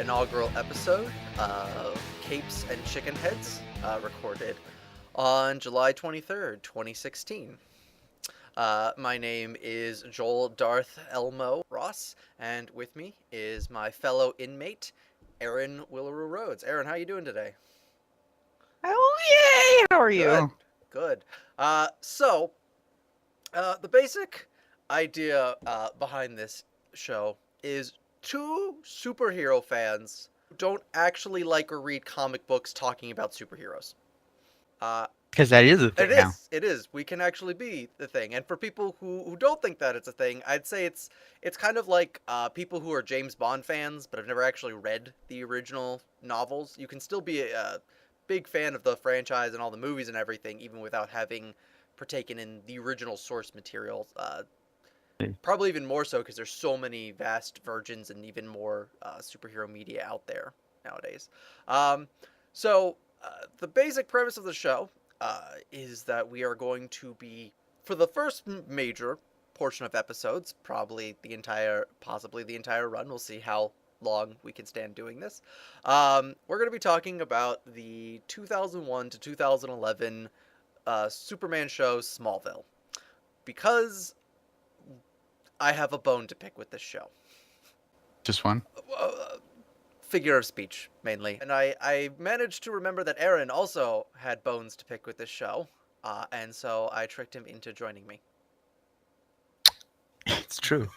inaugural episode of Capes and Chickenheads, recorded on July 23rd, 2016. My name is Joel Darth Elmo Ross, and with me is my fellow inmate, Aaron Willaroo Rhodes. Aaron, how you doing today? Oh, yay! How are Good, you? good. The basic idea behind this show is two superhero fans who don't actually like or read comic books talking about superheroes. Uh, Because that is a it thing now. is. It is. We can actually be the thing. And for people who don't think that it's a thing, I'd say it's kind of like people who are James Bond fans but have never actually read the original novels. You can still be a big fan of the franchise and all the movies and everything, even without having partaken in the original source material. Probably even more so because there's so many vast virgins and even more superhero media out there nowadays. Um, the basic premise of the show is that we are going to be, for the first major portion of episodes, possibly the entire run. We'll see how long we can stand doing this. We're going to be talking about the 2001 to 2011 Superman show Smallville because I have a bone to pick with this show. Just one. Uh, Figure of speech, mainly. And I managed to remember that Aaron also had bones to pick with this show, and so I tricked him into joining me. It's true.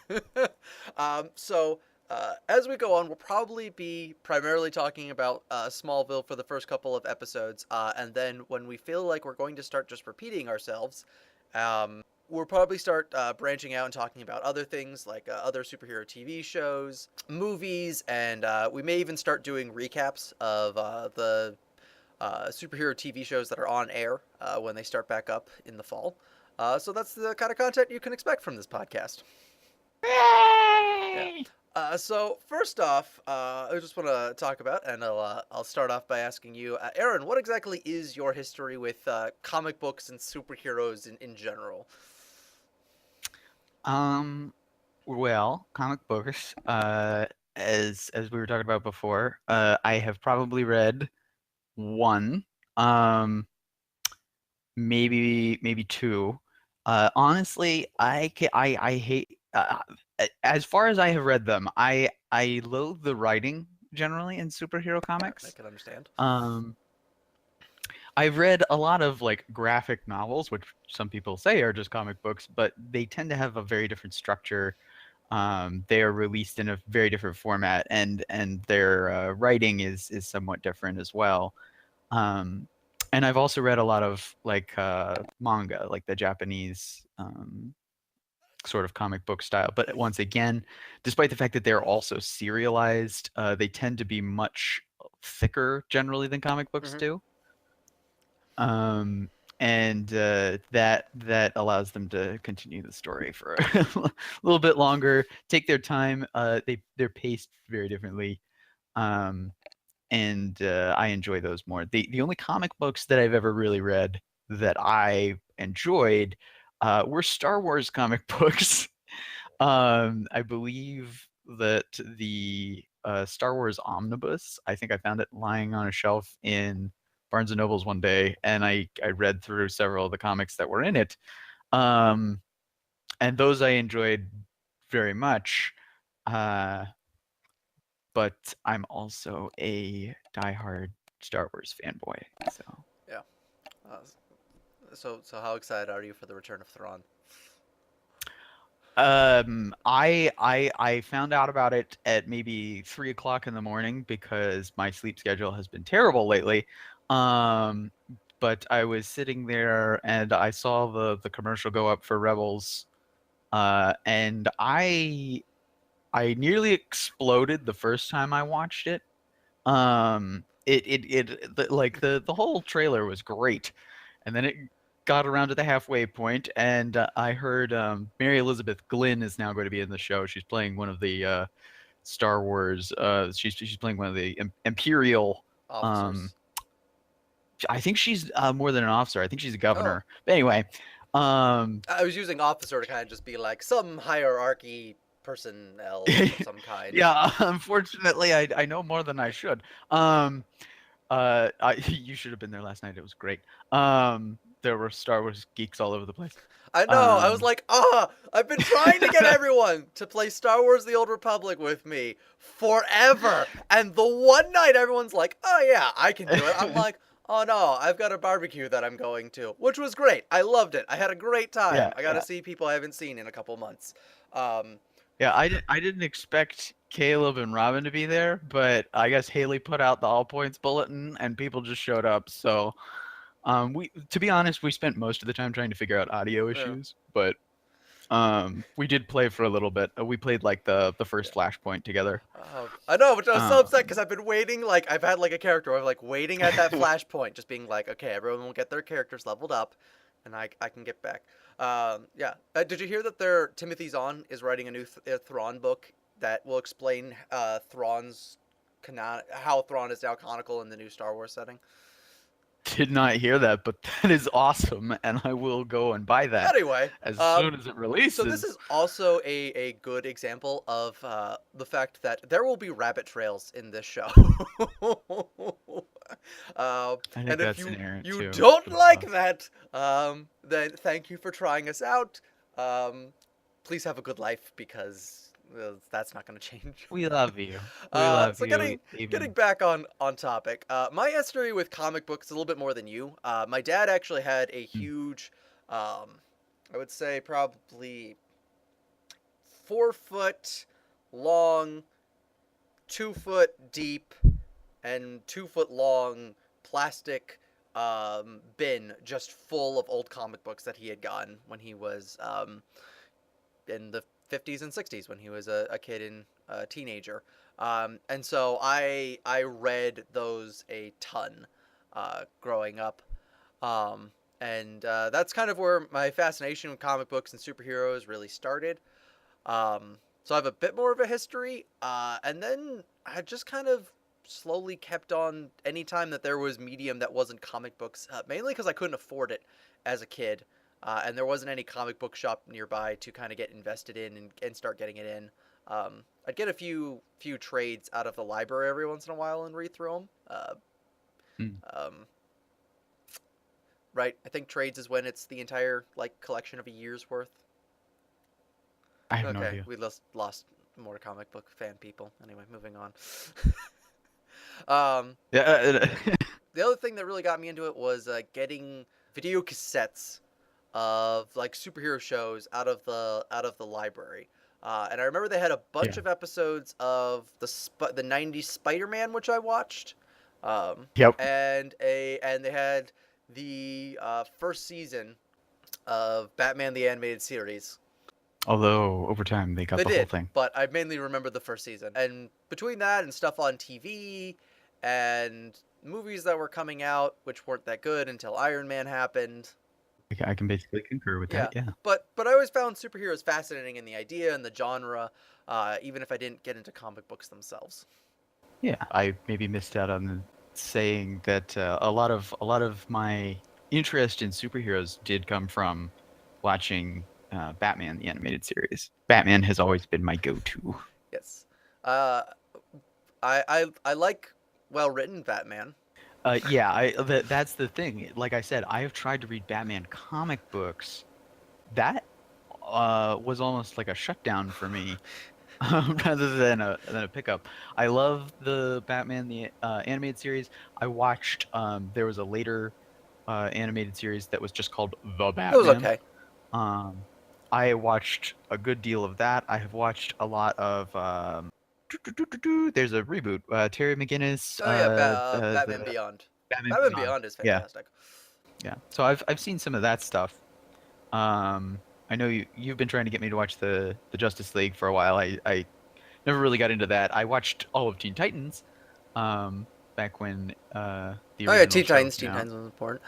As we go on, we'll probably be primarily talking about Smallville for the first couple of episodes, and then when we feel like we're going to start just repeating ourselves, we'll probably start branching out and talking about other things like other superhero TV shows, movies, and we may even start doing recaps of the superhero TV shows that are on air when they start back up in the fall. So that's the kind of content you can expect from this podcast. Yeah. Yay! So first off, I just want to talk about, and I'll start off by asking you, Aaron, what exactly is your history with comic books and superheroes in general? Um, well, comic books, as we were talking about before, I have probably read one, um, maybe two. Honestly, I hate as far as I have read them, I loathe the writing generally in superhero I comics. can understand. Um, I've read a lot of like graphic novels, which some people say are just comic books, but they tend to have a very different structure. They are released in a very different format, and their writing is somewhat different as well. Um, and I've also read a lot of like manga, like the Japanese sort of comic book style. But once again, despite the fact that they're also serialized, they tend to be much thicker generally than comic books Mm-hmm. do. Um, and that allows them to continue the story for a little bit longer, take their time. They're paced very differently, um, and I enjoy those more. The only comic books that I've ever really read that I enjoyed were Star Wars comic books. I believe that the Star Wars omnibus, I think I found it lying on a shelf in Barnes and Nobles one day, and I read through several of the comics that were in it, um, and those I enjoyed very much. Uh, but I'm also a diehard Star Wars fanboy, so. Yeah. Uh, so how excited are you for the return of Thrawn? I found out about it at maybe 3 o'clock in the morning because my sleep schedule has been terrible lately. Um, but I was sitting there and I saw the commercial go up for Rebels, and I nearly exploded the first time I watched it. Like the whole trailer was great, and then it got around to the halfway point, and I heard Mary Elizabeth Glynn is now going to be in the show. She's playing one of the Star Wars. She's playing one of the Imperial. Um, Officers. I think she's more than an officer. I think she's a Oh, governor. But anyway, um, I was using officer to kind of just be like some hierarchy, personnel of some kind. Yeah, unfortunately, I know more than I should. You should have been there last night. It was great. There were Star Wars geeks all over the place. I know. I was Um, like, I've been trying to get everyone to play Star Wars: The Old Republic with me forever, and the one night everyone's like, oh yeah, I can do it. I'm like, oh no, I've got a barbecue that I'm going to, which was great. I loved it. I had a great time. yeah, I got to yeah, see people I haven't seen in a couple months. Um, yeah. I didn't expect Caleb and Robin to be there, but I guess Haley put out the all points bulletin, and people just showed up. So, to be honest, we spent most of the time trying to figure out audio yeah. issues, but we did play for a little bit. We played like the Yeah. first Flashpoint together. I know, but I was so upset because Um, I've been waiting. Like I've had like a character where I'm like waiting at that flashpoint, just being like, okay, everyone will get their characters leveled up, and I can get back. Yeah. Did you hear that Timothy Zahn is writing a new Thrawn book that will explain how Thrawn is now canonical in the new Star Wars setting? did not hear that, but that is awesome, and I will go and buy that Anyway, as soon as it so this releases. is also a good example of the fact that there will be rabbit trails in this show. I think And if that's you inherent you to don't like us. that, then thank you for trying us out. Um, please have a good life because that's not going to change. We love you. We love So you, getting even. back on topic, my history with comic books is a little bit more than you. My dad actually had a Mm. huge, I would say probably 4 foot long, 2 foot deep, and 2 foot long plastic bin just full of old comic books that he had gotten when he was in the 50s and 60s when he was a kid and a teenager. And so I read those a ton growing up. And that's kind of where my fascination with comic books and superheroes really started. So I have a bit more of a history. And then I just kind of slowly kept on anytime that there was medium that wasn't comic books, mainly because I couldn't afford it as a kid. And there wasn't any comic book shop nearby to kind of get invested in and start getting it in. I'd get a few trades out of the library every once in a while and read through them. Mm. Um, right, I think trades is when it's the entire like collection of a year's worth. I have no Okay, idea. we lost more comic book fan people. Anyway, moving on. um, Yeah. the other thing that really got me into it was getting video cassettes of like superhero shows out of the library. And I remember they had a bunch Yeah. of episodes of the '90s Spider-Man, which I watched, Yep. and they had the first season of Batman the Animated Series. Although over time they got They the whole did, thing. but I mainly remember the first season. And between that and stuff on TV and movies that were coming out, which weren't that good until Iron Man happened. I can basically concur with Yeah, that. Yeah. but I always found superheroes fascinating in the idea and the genre, even if I didn't get into comic books themselves. Yeah. I maybe missed out on saying that a lot of my interest in superheroes did come from watching Batman the animated series. Batman has always been my go-to. Yes, uh, I like well written Batman. Yeah, that's the thing. Like I said, I have tried to read Batman comic books. That was almost like a shutdown for me, rather than a pickup. I love the Batman the animated series. I watched. There was a later animated series that was just called The It was Batman. okay. Um, I watched a good deal of that. I have watched a lot of. There's a reboot. Terry McGinnis. Oh yeah, Batman The Beyond. Batman Batman Beyond. Beyond is Yeah, fantastic. yeah. So I've seen some of that stuff. I know you've been trying to get me to watch the Justice League for a while. I never really got into that. I watched all of Teen Titans, back when the Oh yeah, original show Teen came out. Titans was important.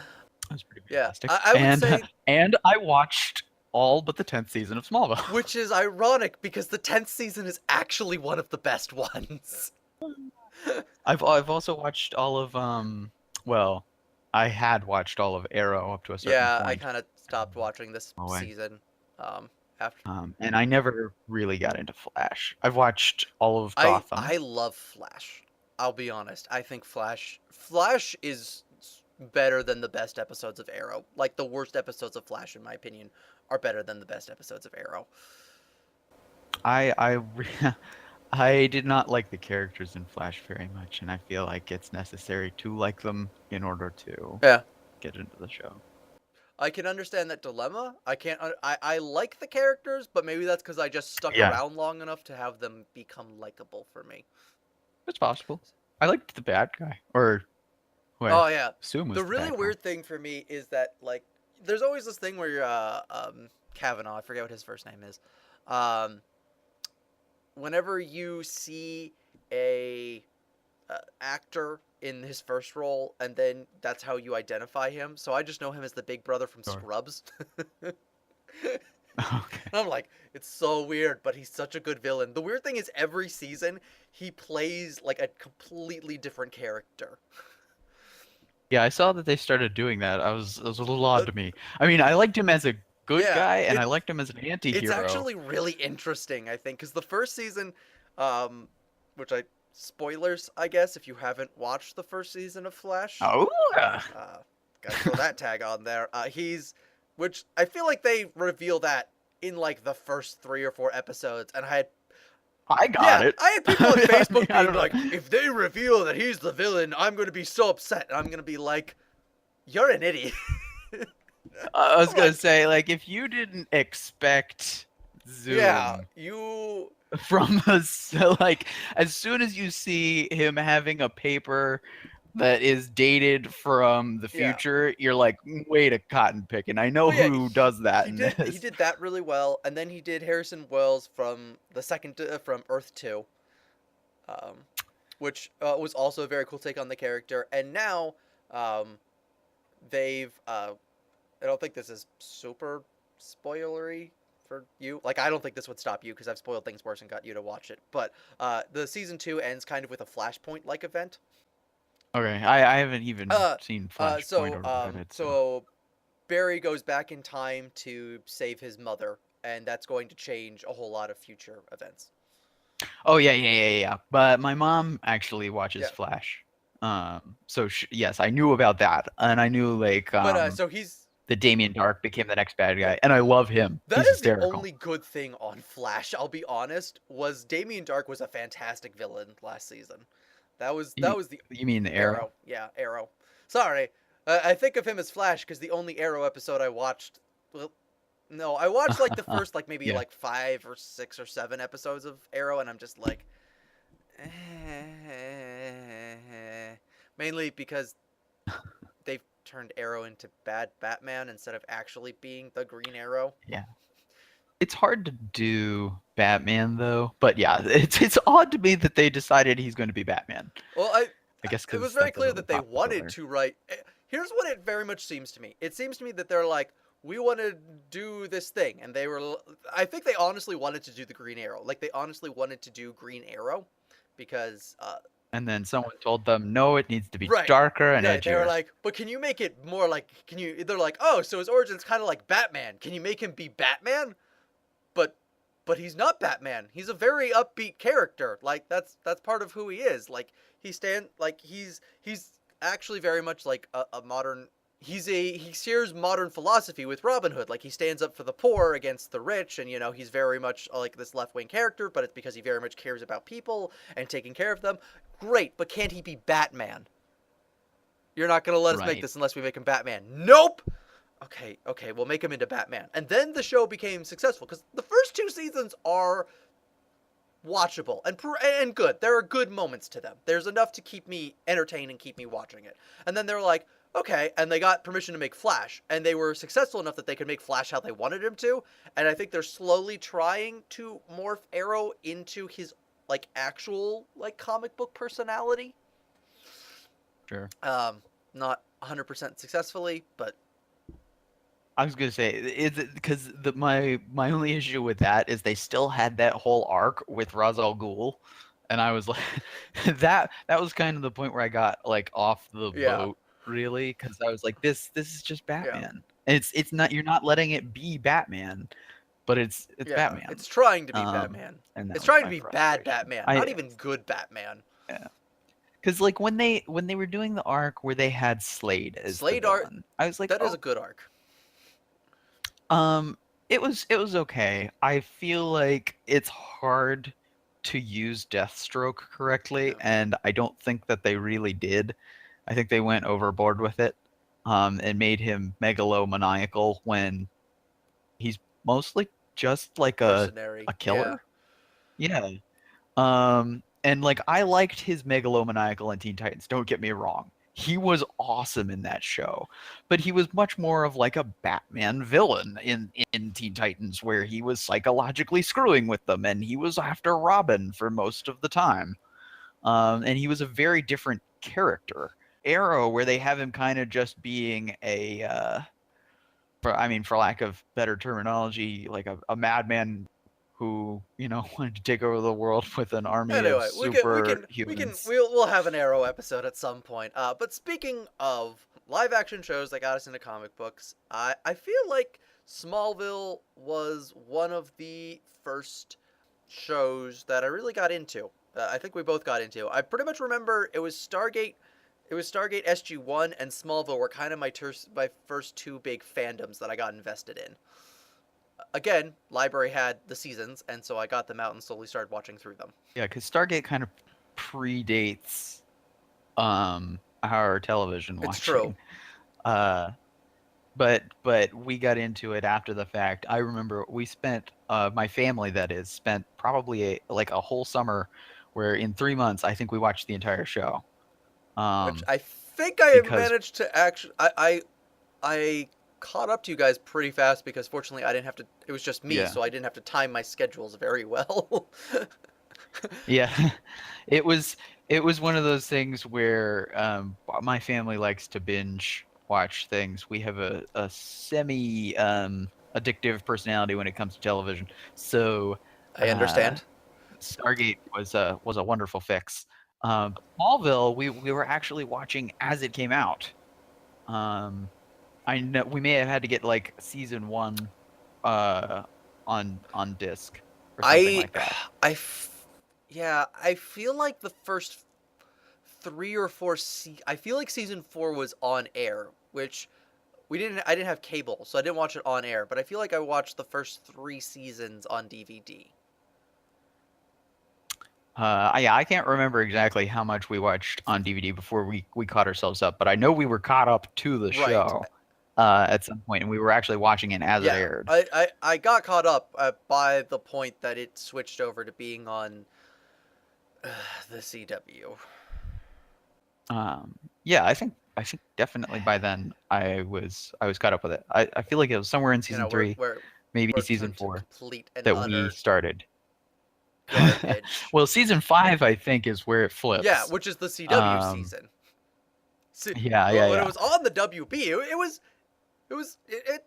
That was pretty Yeah, fantastic. I would And say, and I watched all but the 10th season of Smallville. which is ironic because the 10th season is actually one of the best ones. I've also watched all of well, I had watched all of Arrow up to a certain Yeah, I point. kind of stopped watching this Oh, season. After And I never really got into Flash. I've watched all of Gotham. I love Flash. I'll be honest. I think Flash is better than the best episodes of Arrow. Like the worst episodes of Flash, in my opinion, are better than the best episodes of Arrow. I did not like the characters in Flash very much, and I feel like it's necessary to like them in order to Yeah. get into the show. I can understand that dilemma. I can't. I like the characters, but maybe that's because I just stuck Yeah, around long enough to have them become likable for me. it's possible. I liked the bad guy, or who I Oh yeah. assume was The the really bad guy. weird thing for me is that like there's always this thing where Kavanaugh, I forget what his first name is. Um Whenever you see a actor in his first role and then that's how you identify him. So I just know him as the big brother from Sure. Scrubs. Okay. I'm like, it's so weird, but he's such a good villain. The weird thing is every season he plays like a completely different character. Yeah, I saw that they started doing that. It was a little Uh, odd to me. I mean, I liked him as a good yeah, guy, and I liked him as an it's anti-hero. actually really interesting, I think, because the first season, um, which I spoilers, I guess, if you haven't watched the first season of Flash, Oh, uh, gotta throw that tag on there. Which I feel like they reveal that in like the first 3 or 4 episodes, and I got it. I had people on I mean, Facebook I being don't know. like, if they reveal that he's the villain, I'm gonna be so upset, and I'm gonna be like, you're an idiot. I was I'm gonna like, say, like, if you didn't expect yeah, Zoom you from us, like, as soon as you see him having a paper that is dated from the yeah. future, you're like, wait a cotton picking. I know Well, yeah, who does that in he this. did that really well, and then he did Harrison Wells from the second from Earth 2, um, which was also a very cool take on the character. And now um, they've I don't think this is super spoilery for you. Like I don't think this would stop you because I've spoiled things worse and got you to watch it. But the season 2 ends kind of with a Flashpoint like event. Okay, I haven't even Uh, seen Flashpoint or read it, so. so Barry goes back in time to save his mother, and that's going to change a whole lot of future events. Oh yeah. But my mom actually watches Yeah, Flash. So yes, I knew about that, and I knew like but so he's that Damien Dark became the next bad yeah. guy, and I love him. That He's is the hysterical. only good thing on Flash. I'll be honest. Was Damien Dark was a fantastic villain last season. You, That was the you mean the Arrow? Arrow. Yeah, Arrow. Sorry, I think of him as Flash because the only Arrow episode I watched. Well, no, I watched like the first like maybe Yeah. like 5 or 6 or 7 episodes of Arrow, and I'm just like, mainly because they've turned Arrow into bad Batman instead of actually being the Green Arrow. Yeah. It's hard to do Batman though, but yeah, it's odd to me that they decided he's going to be Batman. Well, I guess it was because very that's a clear really that they wanted popular. to write. Here's what it very much seems to me. It seems to me that they're like, we want to do this thing, and they were. I think they honestly wanted to do the Green Arrow. Like they honestly wanted to do Green Arrow, because And then someone told them, no, it needs to be right, darker and yeah, they were edgier. like, but can you make it more like? Can you? They're like, oh, so his origin's kind of like Batman. Can you make him be Batman? But he's not Batman. He's a very upbeat character. Like that's part of who he is. Like he's actually very much like a modern. He shares modern philosophy with Robin Hood. Like he stands up for the poor against the rich, and he's very much like this left wing character. But it's because he very much cares about people and taking care of them. Great, but can't he be Batman? You're not gonna let us make Right. this unless we make him Batman. Nope. Okay, we'll make him into Batman. And then the show became successful because the first 2 seasons are watchable and good. There are good moments to them. There's enough to keep me entertained and keep me watching it. And then they're like, okay, and they got permission to make Flash, and they were successful enough that they could make Flash how they wanted him to. And I think they're slowly trying to morph Arrow into his like actual like comic book personality. Sure. Not 100% successfully, but I was gonna say, is it because my only issue with that is they still had that whole arc with Ra's al Ghul, and I was like, that was kind of the point where I got like off the yeah, boat really, because I was like, this is just yeah. Batman, and it's not, you're not letting it be Batman. but it's Yeah, Batman. it's trying to be Um, Batman. and that It's was trying to my be bad frustration. Batman, not I even good Batman. Yeah, because like when they were doing the arc where they had Slade as the Slade art, villain, I was like, that is a oh, good arc. um, it was okay. I feel like it's hard to use Deathstroke correctly, Yeah. and I don't think that they really did. I think they went overboard with it, and made him megalomaniacal when he's mostly just like Mercenary. a Yeah. killer. Yeah. And like I liked his megalomaniacal in Teen Titans, don't get me wrong. He was awesome in that show. But he was much more of like a Batman villain in Teen Titans, where he was psychologically screwing with them and he was after Robin for most of the time. And he was a very different character. Arrow, where they have him kind of just being a for lack of better terminology, like a madman who, wanted to take over the world with an army of Anyway, superhumans. we'll have an Arrow episode at some point. But speaking of live action shows that got us into comic books, I feel like Smallville was one of the first shows that I really got into. I think we both got into. I pretty much remember it was Stargate. It was Stargate SG-1 and Smallville were kind of my first two big fandoms that I got invested in. Again, library had the seasons, and so I got them out and slowly started watching through them. Yeah, because Stargate kind of predates our television It's true. watching. Uh, but we got into it after the fact. I remember we spent my family, that is, spent probably a whole summer, where in 3 months I think we watched the entire show. Which Um, I think I because managed to actually. I caught up to you guys pretty fast because fortunately I didn't have to. It was just me, yeah, so I didn't have to time my schedules very well. yeah, it was one of those things where my family likes to binge watch things. We have a semi addictive personality when it comes to television, so I uh, understand. Stargate was a wonderful fix. Smallville, we were actually watching as it came out. Um, I know we may have had to get like season one uh, on disc or something I, like that. I, yeah, I feel like the first three or four. I feel like season four was on air, which we didn't. I didn't have cable, so I didn't watch it on air. But I feel like I watched the first three seasons on DVD. Yeah, I can't remember exactly how much we watched on DVD before we caught ourselves up, but I know we were caught up to the Right. show at some point, and we were actually watching it as it Yeah, aired. I got caught up by the point that it switched over to being on the CW. Yeah, I think definitely by then I was caught up with it. I feel like it was somewhere in You know, season where three, where maybe where it season turned to four, complete and that we utter started. garbage. Well, season five I think is where it Yeah, flips. which is the CW Um, season. See, yeah, yeah, when it yeah. was on the WB, it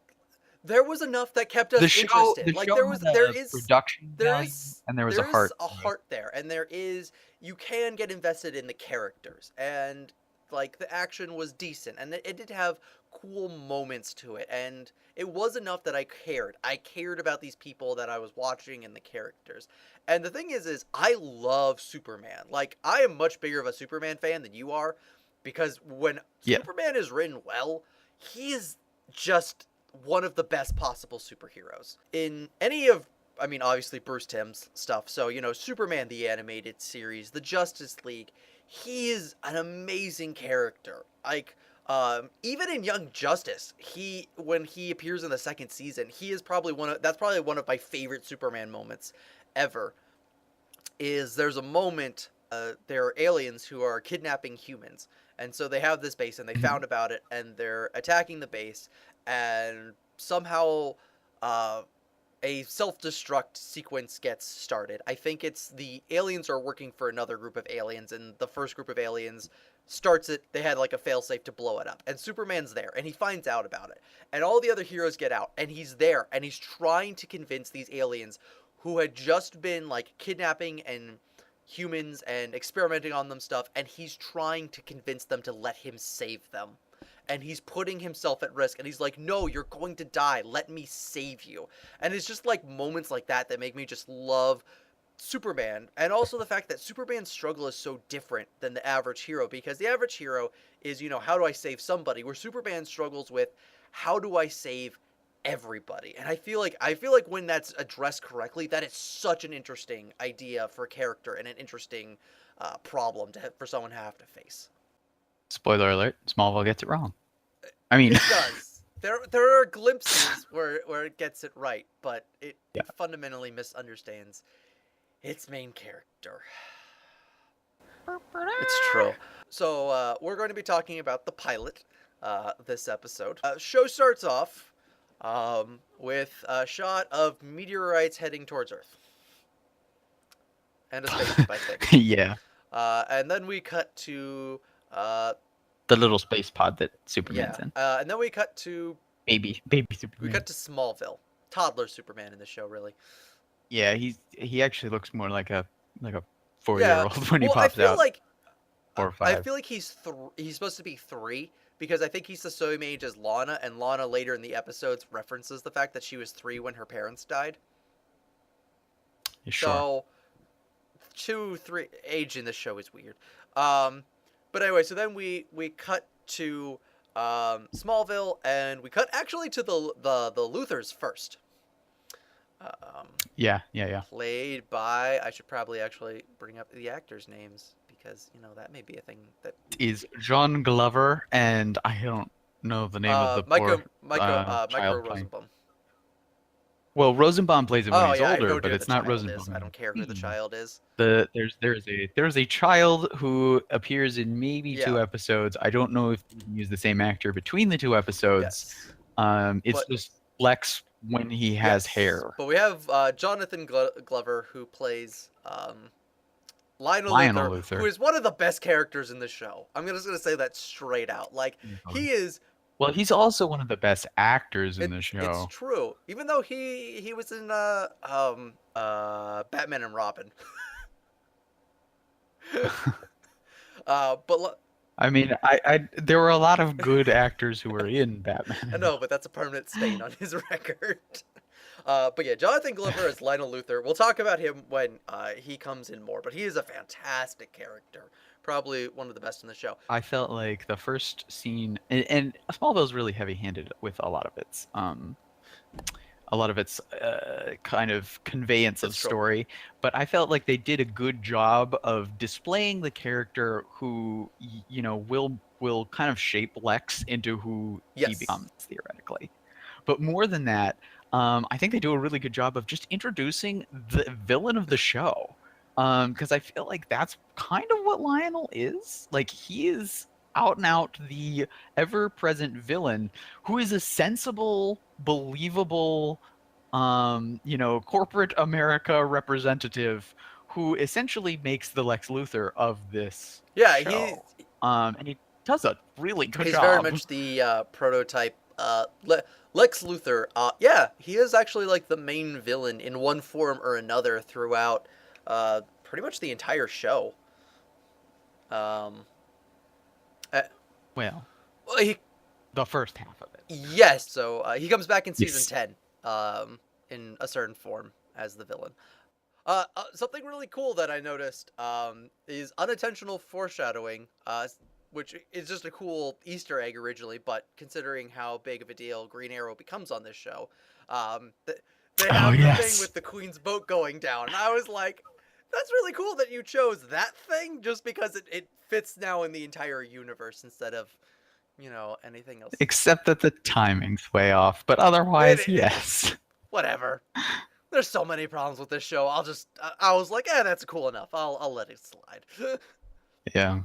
there was enough that kept The us show interested. the Like show there was had a production there value, is and there was a there is heart a to it. heart there, and there is you can get invested in the characters, and like the action was decent, and it did have cool moments to it, and it was enough that I cared. I cared about these people that I was watching and the characters. And the thing is I love Superman. Like I am much bigger of a Superman fan than you are, because when Yeah. Superman is written well, he is just one of the best possible superheroes. In any of I mean, obviously Bruce Timm's stuff. So, Superman the animated series, the Justice League, he is an amazing character. Like, even in Young Justice, when he appears in the second season, he is probably that's probably one of my favorite Superman moments ever. Is there's a moment there are aliens who are kidnapping humans, and so they have this base and they Mhm. found about it and they're attacking the base, and somehow uh, a self-destruct sequence gets started. I think it's the aliens are working for another group of aliens, and the first group of aliens starts it. They had like a failsafe to blow it up, and Superman's there, and he finds out about it, and all the other heroes get out, and he's there, and he's trying to convince these aliens who had just been like kidnapping and humans and experimenting on them stuff, and he's trying to convince them to let him save them. and he's putting himself at risk, and he's like, no, you're going to die, let me save you. And it's just like moments like that that make me just love Superman, and also the fact that Superman's struggle is so different than the average hero, because the average hero is, how do I save somebody, where Superman struggles with, how do I save everybody? And I feel like when that's addressed correctly, that is such an interesting idea for a character and an interesting problem for someone to have to face. Spoiler alert: Smallville gets it wrong. I mean, It does. There are glimpses where it gets it right, but it Yeah. fundamentally misunderstands its main character. It's true. So we're going to be talking about the pilot this episode. Show starts off with a shot of meteorites heading towards Earth and a spaceship, I think. Yeah, And then we cut to the little space pod that Superman's in. and then we cut to Baby we Superman. cut to Smallville. Toddler Superman in the show, really. Yeah, he actually looks more like a 4-year-old when he Well, pops I feel out. like 4 or I 5. feel like he's supposed to be 3, because I think he's the same age as Lana, and Lana later in the episodes references the fact that she was 3 when her parents died. Sure. So 2, 3 age in this show is weird. But anyway, so then we cut to Smallville, and we cut actually to the Luthors first. Yeah. Played by, I should probably actually bring up the actors' names, because that may be a thing that Is John Glover, and I don't know the name of the Micro child playing. Rosenbaum. Well, Rosenbaum plays it when Oh he's yeah, I know older, who but the it's not child is. Rosenbaum. I don't care who the child is. There's a child who appears in maybe 2 Yeah. episodes. I don't know if you can use the same actor between the 2 episodes. Yes. It's But- just Lex when he has Yes. hair. But we have Jonathan Glover, who plays Lionel Luthor, who is one of the best characters in the show. I'm just gonna say that straight out. Like, he is. Well, he's also one of the best actors in the show. It's true. Even though he was in Batman and Robin. But I mean, there were a lot of good actors who were in Batman. I know, but that's a permanent stain on his record. But yeah, Jonathan Glover as Lionel Luthor. We'll talk about him when he comes in more, but he is a fantastic character. Probably one of the best in the show. I felt like the first scene, and Smallville's really heavy-handed with a lot of its kind of conveyance of story, but I felt like they did a good job of displaying the character who, will kind of shape Lex into who he becomes, theoretically. But more than that, I think they do a really good job of just introducing the villain of the show. Because I feel like that's kind of what Lionel is. Like, he is out and out the ever-present villain who is a sensible, believable, corporate America representative who essentially makes the Lex Luthor of this show. And he does a really good job. He's very much the prototype Lex Luthor. He is actually like the main villain in one form or another throughout pretty much the entire show. The first half of it. Yes, so he comes back in season 10 in a certain form as the villain. Something really cool that I noticed is unintentional foreshadowing, which is just a cool Easter egg originally, but considering how big of a deal Green Arrow becomes on this show, they have the thing with the Queen's boat going down, and I was like, that's really cool that you chose that thing, just because it fits now in the entire universe instead of, anything else. Except that the timing's way off, but otherwise, yes. Whatever. There's so many problems with this show. I was like, that's cool enough. I'll let it slide. Yeah.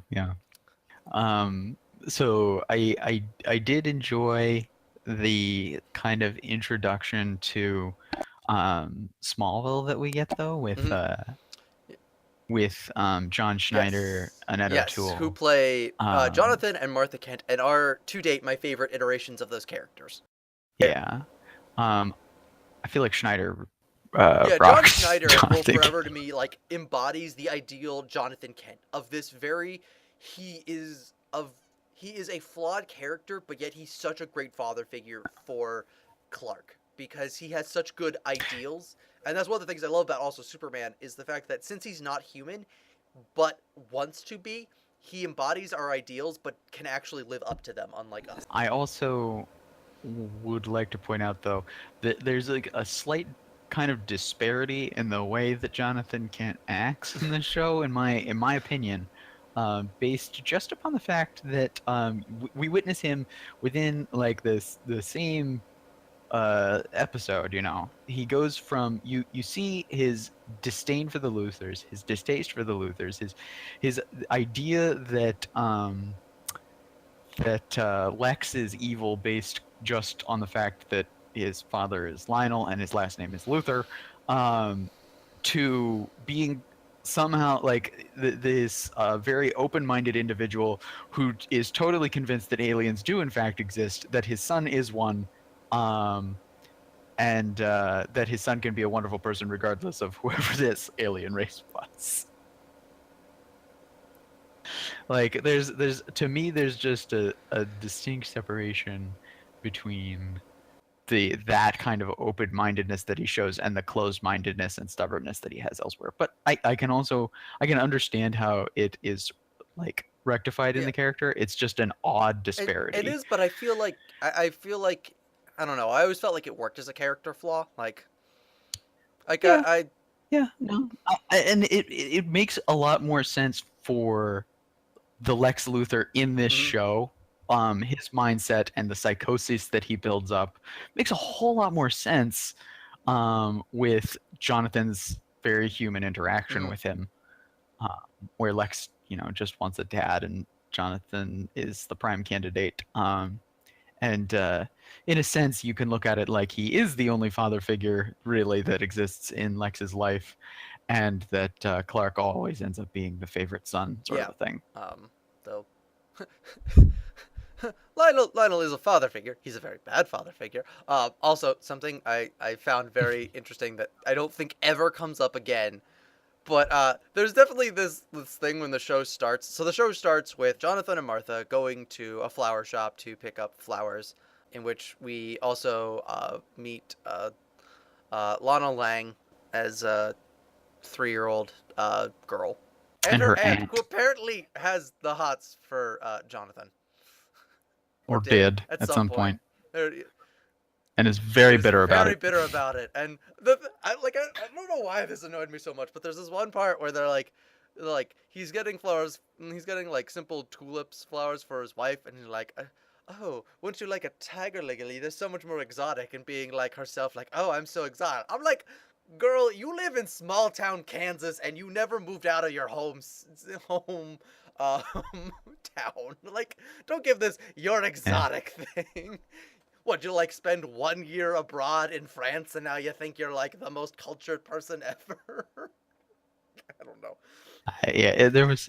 So I did enjoy the kind of introduction to Smallville that we get, though, with John Schneider and Ed O'Toole, who play Jonathan and Martha Kent, and are to date my favorite iterations of those characters. Yeah. I feel like Schneider. John Schneider will forever to me embodies the ideal Jonathan Kent of this he is he is a flawed character, but yet he's such a great father figure for Clark because he has such good ideals. And that's one of the things I love about also Superman is the fact that since he's not human, but wants to be, he embodies our ideals, but can actually live up to them, unlike us. I also would like to point out, though, that there's like a slight kind of disparity in the way that Jonathan Kent acts in the show, in my opinion, based just upon the fact that we witness him within like the same episode. He goes from you see his disdain for the Luthors, his distaste for the Luthors, his idea that Lex is evil based just on the fact that his father is Lionel and his last name is Luthor, to being somehow like this very open-minded individual who is totally convinced that aliens do in fact exist, that his son is one, and that his son can be a wonderful person regardless of whoever this alien race was. Like there's to me there's just a distinct separation between that kind of open-mindedness that he shows and the closed-mindedness and stubbornness that he has elsewhere. But I can understand how it is like rectified in Yeah. the character. It's just an odd It disparity. is, but I feel like I don't know. I always felt like it worked as a character flaw. Like Yeah, I yeah, no, and it makes a lot more sense for the Lex Luthor in this mhm. show, his mindset and the psychosis that he builds up makes a whole lot more sense with Jonathan's very human interaction Mhm. with him, where Lex, just wants a dad and Jonathan is the prime candidate. And in a sense, you can look at it like he is the only father figure really that exists in Lex's life, and that Clark always ends up being the favorite son, sort Yeah. of a thing. Though Lionel is a father figure. He's a very bad father figure. Also, something I found very interesting that I don't think ever comes up again. But there's definitely this thing when the show starts. So the show starts with Jonathan and Martha going to a flower shop to pick up flowers, in which we also meet Lana Lang as a 3-year-old girl, and And her her aunt, who aunt, apparently has the hots for Jonathan, or or did did at at some some point. point, There, and is very is bitter about very it. bitter about it, and I don't know why this annoyed me so much, but there's this one part where they're like he's getting flowers, he's getting like simple tulips flowers for his wife, and he's like, oh, wouldn't you like a tiger lily? There's so much more exotic, and being like herself, like, oh, I'm so exotic. I'm like, girl, you live in small town Kansas, and you never moved out of your home um town. Like, don't give this your Yeah. exotic thing. What, you like spend 1 year abroad in France and now you think you're like the most cultured person ever? I don't know.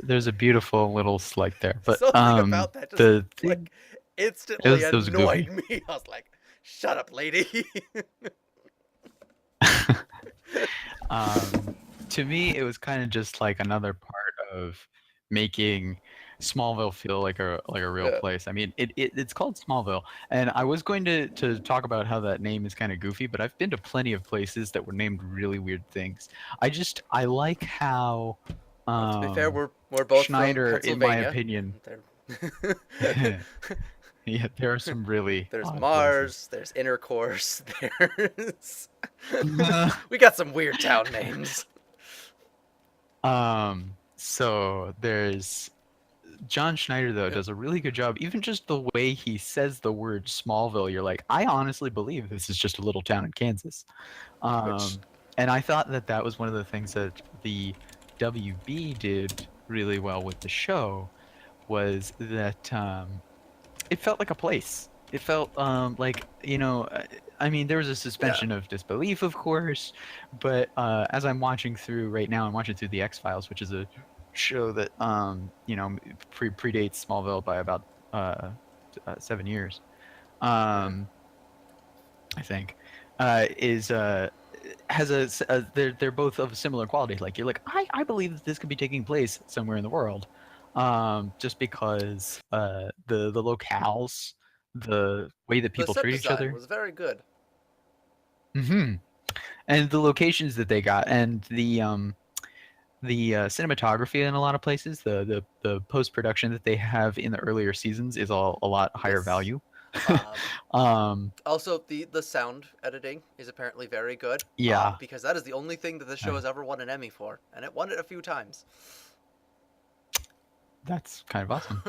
There's a beautiful little slight there, but Something about that just the thing like instantly it was annoyed goofy. me. I was like, shut up, lady. um, to me, it was kind of just like another part of making Smallville feel like a real Yeah. place. I mean, it's called Smallville, and I was going to talk about how that name is kind of goofy, but I've been to plenty of places that were named really weird things. I like how Well, to be fair, um, we're both from Schneider, in my Pennsylvania. opinion, There- yeah, there are some really there's odd places. Mars, there's Intercourse, there's we got some weird town names. So there's John Schneider, though, Yeah. does a really good job. Even just the way he says the word Smallville, you're like, I honestly believe this is just a little town in Kansas. Which Um, and I thought that was one of the things that the WB did really well with the show, was that it felt like a place. It felt like, I mean, there was a yeah. suspension of disbelief, of course, but as I'm watching through right now, I'm watching through the X Files, which is a show that predates Smallville by about 7 years, Mhm. I think, is has they're both of a similar quality. Like, you're like, I believe that this could be taking place somewhere in the world. just because the locales, the way that The people set treat each design other, was very good. hmm and the locations that they got, and the cinematography in a lot of places, the post production that they have in the earlier seasons is all a lot higher Yes. value. Um, um, Also, the sound editing is apparently very good. yeah, Because that is the only thing that this uh, show has ever won an Emmy for, and it won it a few times. that's kind of awesome.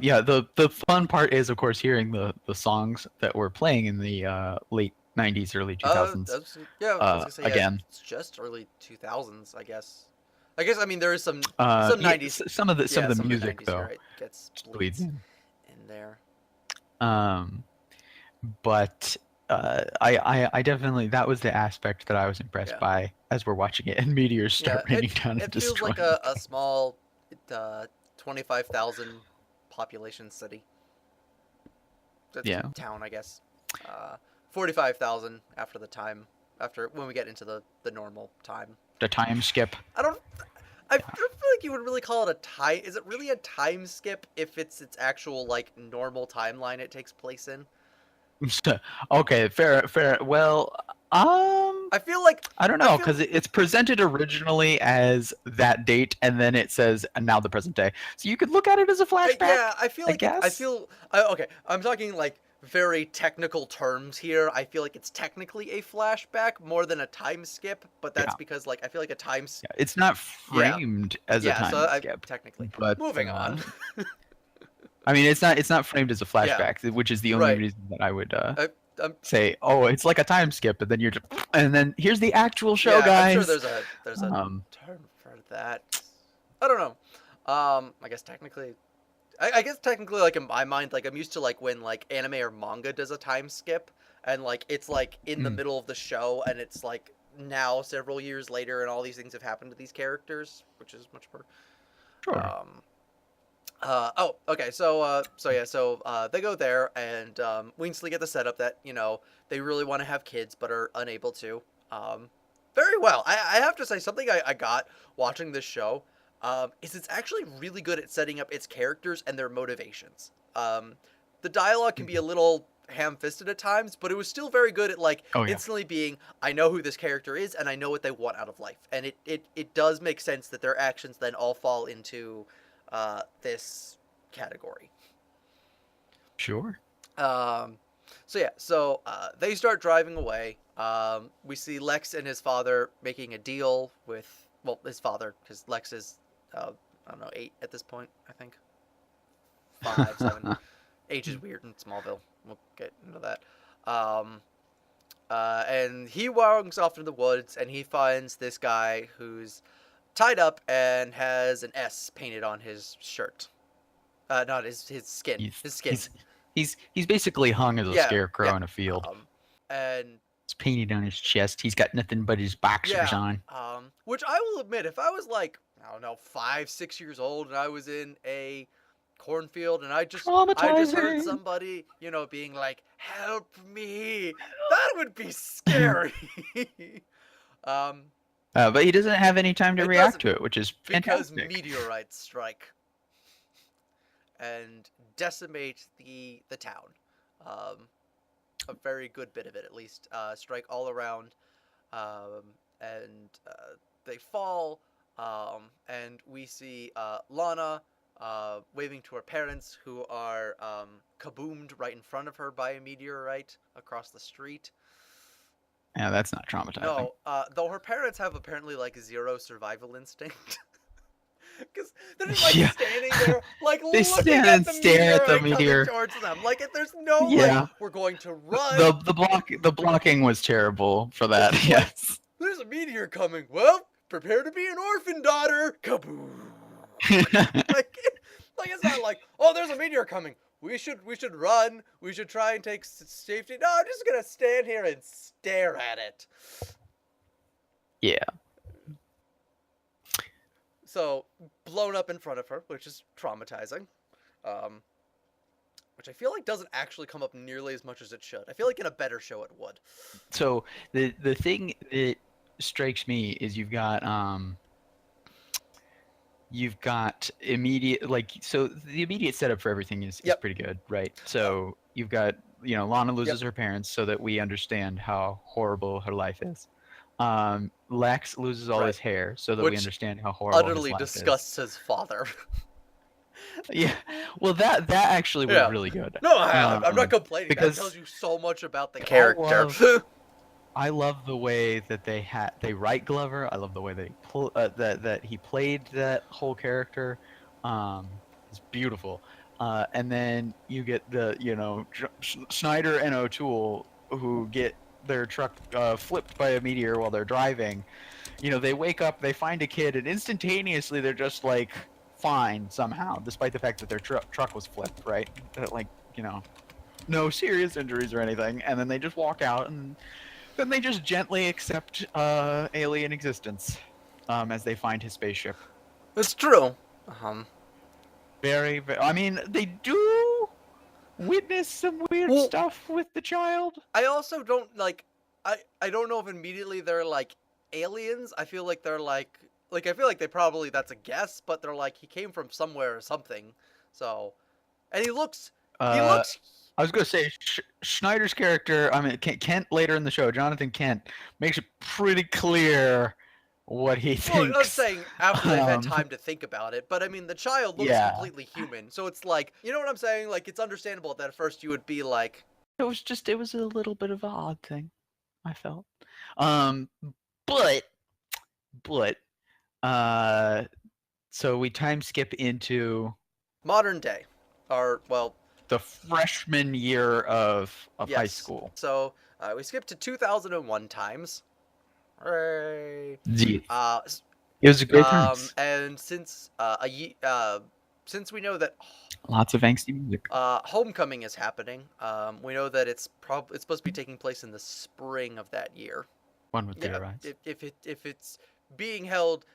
Yeah, the fun part is, of course, hearing the songs that were playing in the late '90s, early 2000s. Yeah, I was gonna say, yeah, Again, it's just early 2000s, I guess. I mean there is some yeah, 90s, some yeah, of the some of the music 90s. You're though right, gets bleeds bleeds in. in there. Um, but I definitely, that was the aspect that I was impressed Yeah, by as we're watching it, and meteors yeah. start raining down and It feels like destroying a things. small, uh, 25,000 population city. That's Yeah, town, I guess. 45,000 after the time, after when we get into the normal time. the time skip. I don't. I don't feel like you would really call it a time. Is it really a time skip if it's its actual like normal timeline it takes place in? Okay, fair. Well, I feel like I don't I know, feel because it's presented originally as that date, and then it says and now the present day. So you could look at it as a flashback, yeah. I feel I like it. I guess. feel okay. I'm talking like very technical terms here. I feel like it's technically a flashback more than a time skip, but that's Yeah, because like I feel like a time. yeah. It's not Yeah, framed as a yeah. So time I skip, technically but moving on. I mean, it's not framed as a Yeah, flashback, which is the only right. reason that I would I, I'm say, oh, it's like a time skip, and then you're just, and then here's the actual show, Yeah, I'm sure guys. there's a Um, term for that. I don't know. I guess technically, I guess technically, like in my mind, like I'm used to like when like anime or manga does a time skip, and like it's like in the mm, middle of the show, and it's like now several years later, and all these things have happened to these characters, which is much more. sure. Um, okay. They go there, and we instantly get the setup that they really want to have kids but are unable to. Um, Very well. I have to say something I got watching this show is it's actually really good at setting up its characters and their motivations. The dialogue can be a Mhm. little ham-fisted at times, but it was still very good at like Oh yeah, instantly being I know who this character is and I know what they want out of life, and it does make sense that their actions then all fall into this category. sure. Um, they start driving away. We see Lex and his father making a deal with his father because Lex is I don't know 8 at this point. I think 5, 7. Age is weird in Smallville. We'll get into that. Um, and he walks off into the woods and he finds this guy who's tied up and has an S painted on his shirt. Not his skin. he's His skin. he's he's basically hung as a Yeah, yeah. scarecrow in a field. Um, and It's painted on his chest. He's got nothing but his boxers yeah, on. which I will admit, if I was like I don't know 5, 6 years old and I was in a cornfield and I just heard Traumatizing. somebody being like help me, that would be scary. um, But he doesn't have any time to it react doesn't to it, which is because fantastic. meteorites strike and decimate the town. Um, a very good bit of it, at least, strike all around, um, and they fall. And we see Lana waving to her parents, who are kaboomed right in front of her by a meteorite across the street. Yeah, that's not traumatizing. No, though her parents have apparently like zero survival instinct. Because they're just like Yeah. standing there, like They looking stand at and the stare at the meteorite coming meteor. towards them. Like, there's no like, Yeah. we're going to run. The blocking was terrible for It's that. just like, Yes. there's a meteor coming. Well, prepare to be an orphan daughter. Kaboom! Like, like it's not like, oh, there's a meteor coming. We should run. We should try and take safety. No, I'm just gonna stand here and stare at it. Yeah. So blown up in front of her, which is traumatizing. Um, which I feel like doesn't actually come up nearly as much as it should. I feel like in a better show it would. So the thing that strikes me is you've got you've got immediate so the immediate setup for everything is Yep. pretty good, right? So you've got Lana loses Yep. her parents so that we understand how horrible her life is. Lex loses all Right. his hair so that we Which understand how horrible his utterly life is. disgusts his father. Yeah, well that actually was Yeah. really good. No, I'm not complaining. That Because tells you so much about the character. I love the way that they write Glover. I love the way that he played that whole character. It's beautiful. And then you get the Snyder and O'Toole who get their truck flipped by a meteor while they're driving. They wake up, they find a kid, and instantaneously they're just like fine somehow, despite the fact that their truck was flipped. Right? Like no serious injuries or anything, and then they just walk out and then they just gently accept alien existence as they find his spaceship. It's true. Very, I mean, they do witness some weird stuff with the child. I also don't like. I don't know if immediately they're like aliens. I feel like they're like I feel like they probably that's a guess, but they're like he came from somewhere or something. So, and he looks. I was going to say Schneider's character. I mean, Kent later in the show, Jonathan Kent makes it pretty clear what he thinks. I'm saying after they've had time to think about it, but I mean the child looks completely human, so it's like you know what I'm saying. Like it's understandable that at first you would be like. It was a little bit of an odd thing, I felt. But so we time skip into modern day, or well. The freshman year of high school. So we skipped to 2001 times. Hooray! It was a great time. And since since we know that lots of angsty music, Homecoming is happening. We know that it's supposed to be taking place in the spring of that year. One would theorize. If it's being held.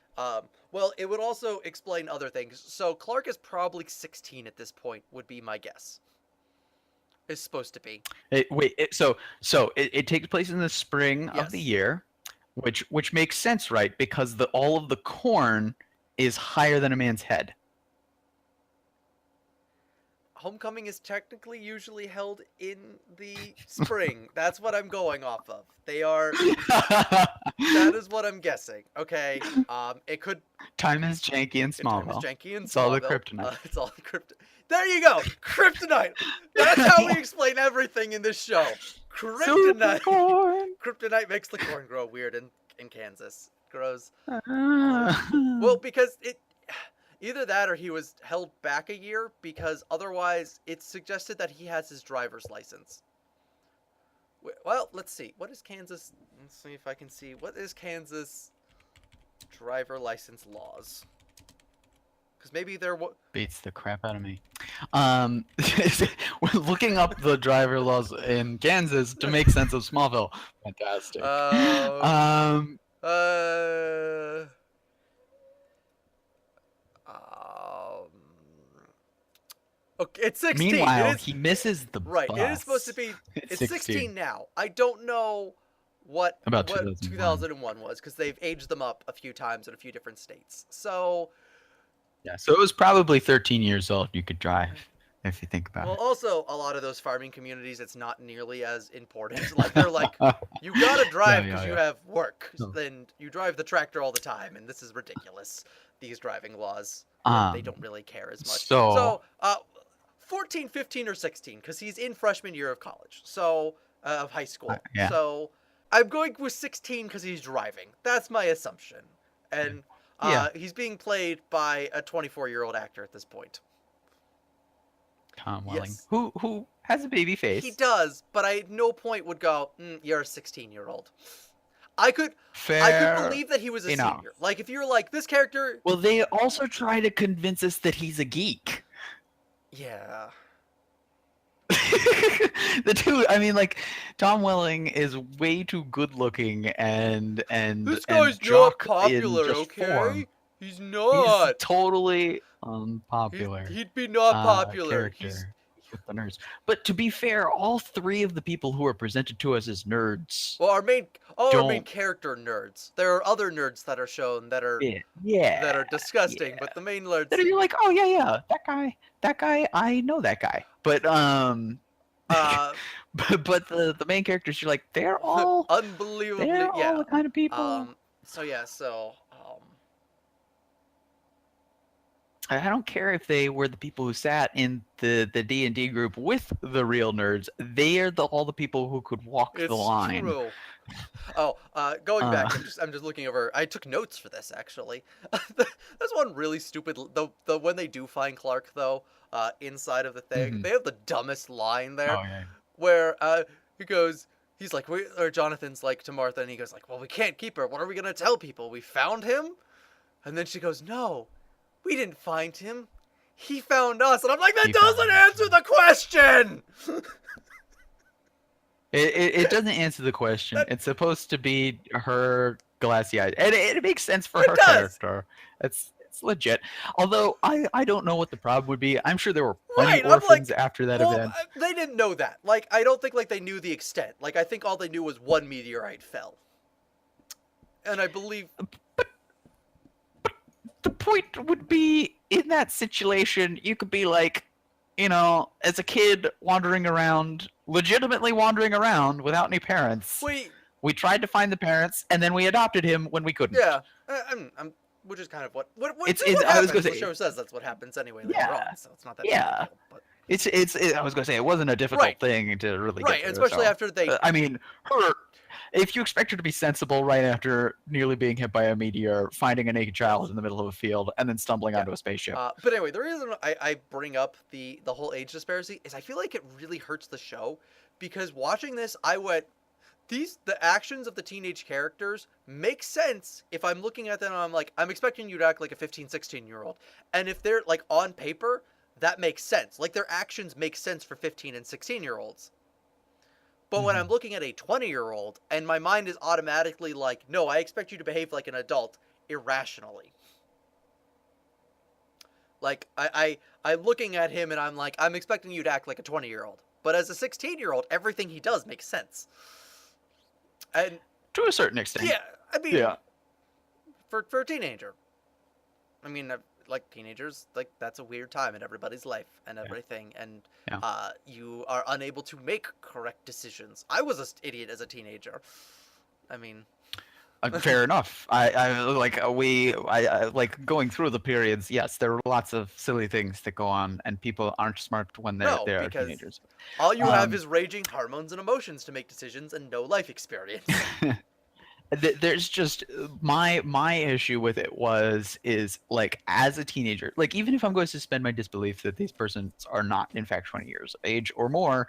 Well, it would also explain other things. So Clark is probably 16 at this point, would be my guess. It's supposed to be. So it takes place in the spring of the year, which makes sense, right? Because all of the corn is higher than a man's head. Homecoming is technically usually held in the spring. That's what I'm going off of. They are. That is what I'm guessing. Okay. It could. Time is janky in Smallville. Time is janky in Smallville. It's all the kryptonite. It's all the kryptonite. There you go. Kryptonite. That's how we explain everything in this show. Kryptonite. Kryptonite makes the corn grow weird in Kansas. It grows. Well, because it. Either that or he was held back a year because otherwise it's suggested that he has his driver's license. Well, let's see. What is Kansas? Let's see if I can see. What is Kansas driver license laws? Because maybe they're what beats the crap out of me. We're looking up the driver laws in Kansas to make sense of Smallville. Fantastic. Okay, it's 16. Meanwhile, he misses the right. bus. It is supposed to be. It's 16 now. I don't know what 2001 was because they've aged them up a few times in a few different states. So. Yeah. So it was probably 13 years old. You could drive if you think about it. Well, also a lot of those farming communities, it's not nearly as important. Like they're like, you gotta drive because you have work. Then you drive the tractor all the time, and this is ridiculous. These driving laws, they don't really care as much. So 14, 15, or 16, because he's in freshman year of college, so of high school. So I'm going with 16 because he's driving. That's my assumption, and he's being played by a 24-year-old actor at this point. Tom Welling, who has a baby face. He does, but I at no point would go, you're a 16-year-old. I could believe that he was a senior. Like if you're like this character. Well, they also try to convince us that he's a geek. Yeah. The dude, I mean, like Tom Welling is way too good looking and this guy's not popular, okay? Form. He's not. He's totally unpopular. He'd be not popular. with the nerds. But to be fair, all three of the people who are presented to us as nerds Well, our main don't. character nerds. There are other nerds that are shown that are Yeah, disgusting, yeah. but the main That nerds. are you're like, oh yeah, that guy, I know that guy. But Uh, but the main characters, you're like, they're unbelievably, all yeah. the kind of people. So yeah, I don't care if they were the people who sat in the D&D group with the real nerds. They are all the people who could walk the it's line. true. Oh, going back, Uh, I'm just looking over. I took notes for this actually. There's one really stupid. The when they do find Clark though, inside of the thing, mhm. they have the dumbest line there, Oh yeah. where he goes. He's like, or Jonathan's like to Martha, and he goes like, "Well, we can't keep her. What are we gonna tell people? We found him." And then she goes, "No, we didn't find him. He found us." And I'm like, that doesn't answer the question. It doesn't answer the question. It's supposed to be her glassy eyed, and it makes sense for her does. character. It's legit. Although I don't know what the problem would be. I'm sure there were plenty Right, I'm orphans like, after that well, event. they didn't know that. Like, I don't think like they knew the extent. Like, I think all they knew was one meteorite fell, and I believe The point would be in that situation, you could be like, you know, as a kid wandering around, legitimately wandering around without any parents. We tried to find the parents, and then we adopted him when we couldn't. yeah, which is kind of what It's what I was happens. gonna say, The show says that's what happens anyway later yeah, on, so it's not that yeah. big a deal. But I was gonna say it wasn't a difficult Right. thing to really right, get through. especially So. after they. I mean, her. If you expect her to be sensible right after nearly being hit by a meteor, finding a naked child in the middle of a field, and then stumbling onto a spaceship. But anyway, the reason I bring up the whole age disparity is I feel like it really hurts the show, because watching this, I went, the actions of the teenage characters make sense if I'm looking at them and I'm like, I'm expecting you to act like a 15, 16-year-old. And if they're like on paper, that makes sense. Like their actions make sense for 15 and 16-year-olds. But when I'm looking at a 20-year-old and my mind is automatically like, no, I expect you to behave like an adult irrationally. Like I'm looking at him and I'm like, I'm expecting you to act like a 20-year-old. But as a 16-year-old, everything he does makes sense. And to a certain extent. yeah, I mean, yeah. For a teenager, I mean, like teenagers, like that's a weird time in everybody's life and everything, and you are unable to make correct decisions. I was an idiot as a teenager. I mean, fair enough. I like going through the periods. Yes, there are lots of silly things that go on, and people aren't smart when they're teenagers. All you have is raging hormones and emotions to make decisions, and no life experience. There's just my issue with it is like, as a teenager, like, even if I'm going to suspend my disbelief that these persons are not in fact 20 years of age or more,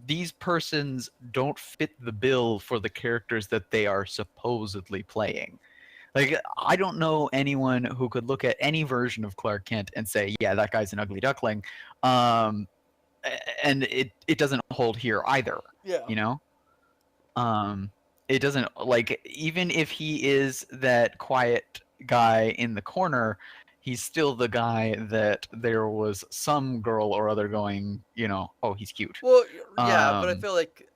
these persons don't fit the bill for the characters that they are supposedly playing. Like, I don't know anyone who could look at any version of Clark Kent and say, yeah, that guy's an ugly duckling. And it doesn't hold here either. Yeah. You know? It doesn't, like, even if he is that quiet guy in the corner, he's still the guy that there was some girl or other going, you know, oh, he's cute. Well, yeah, but I feel like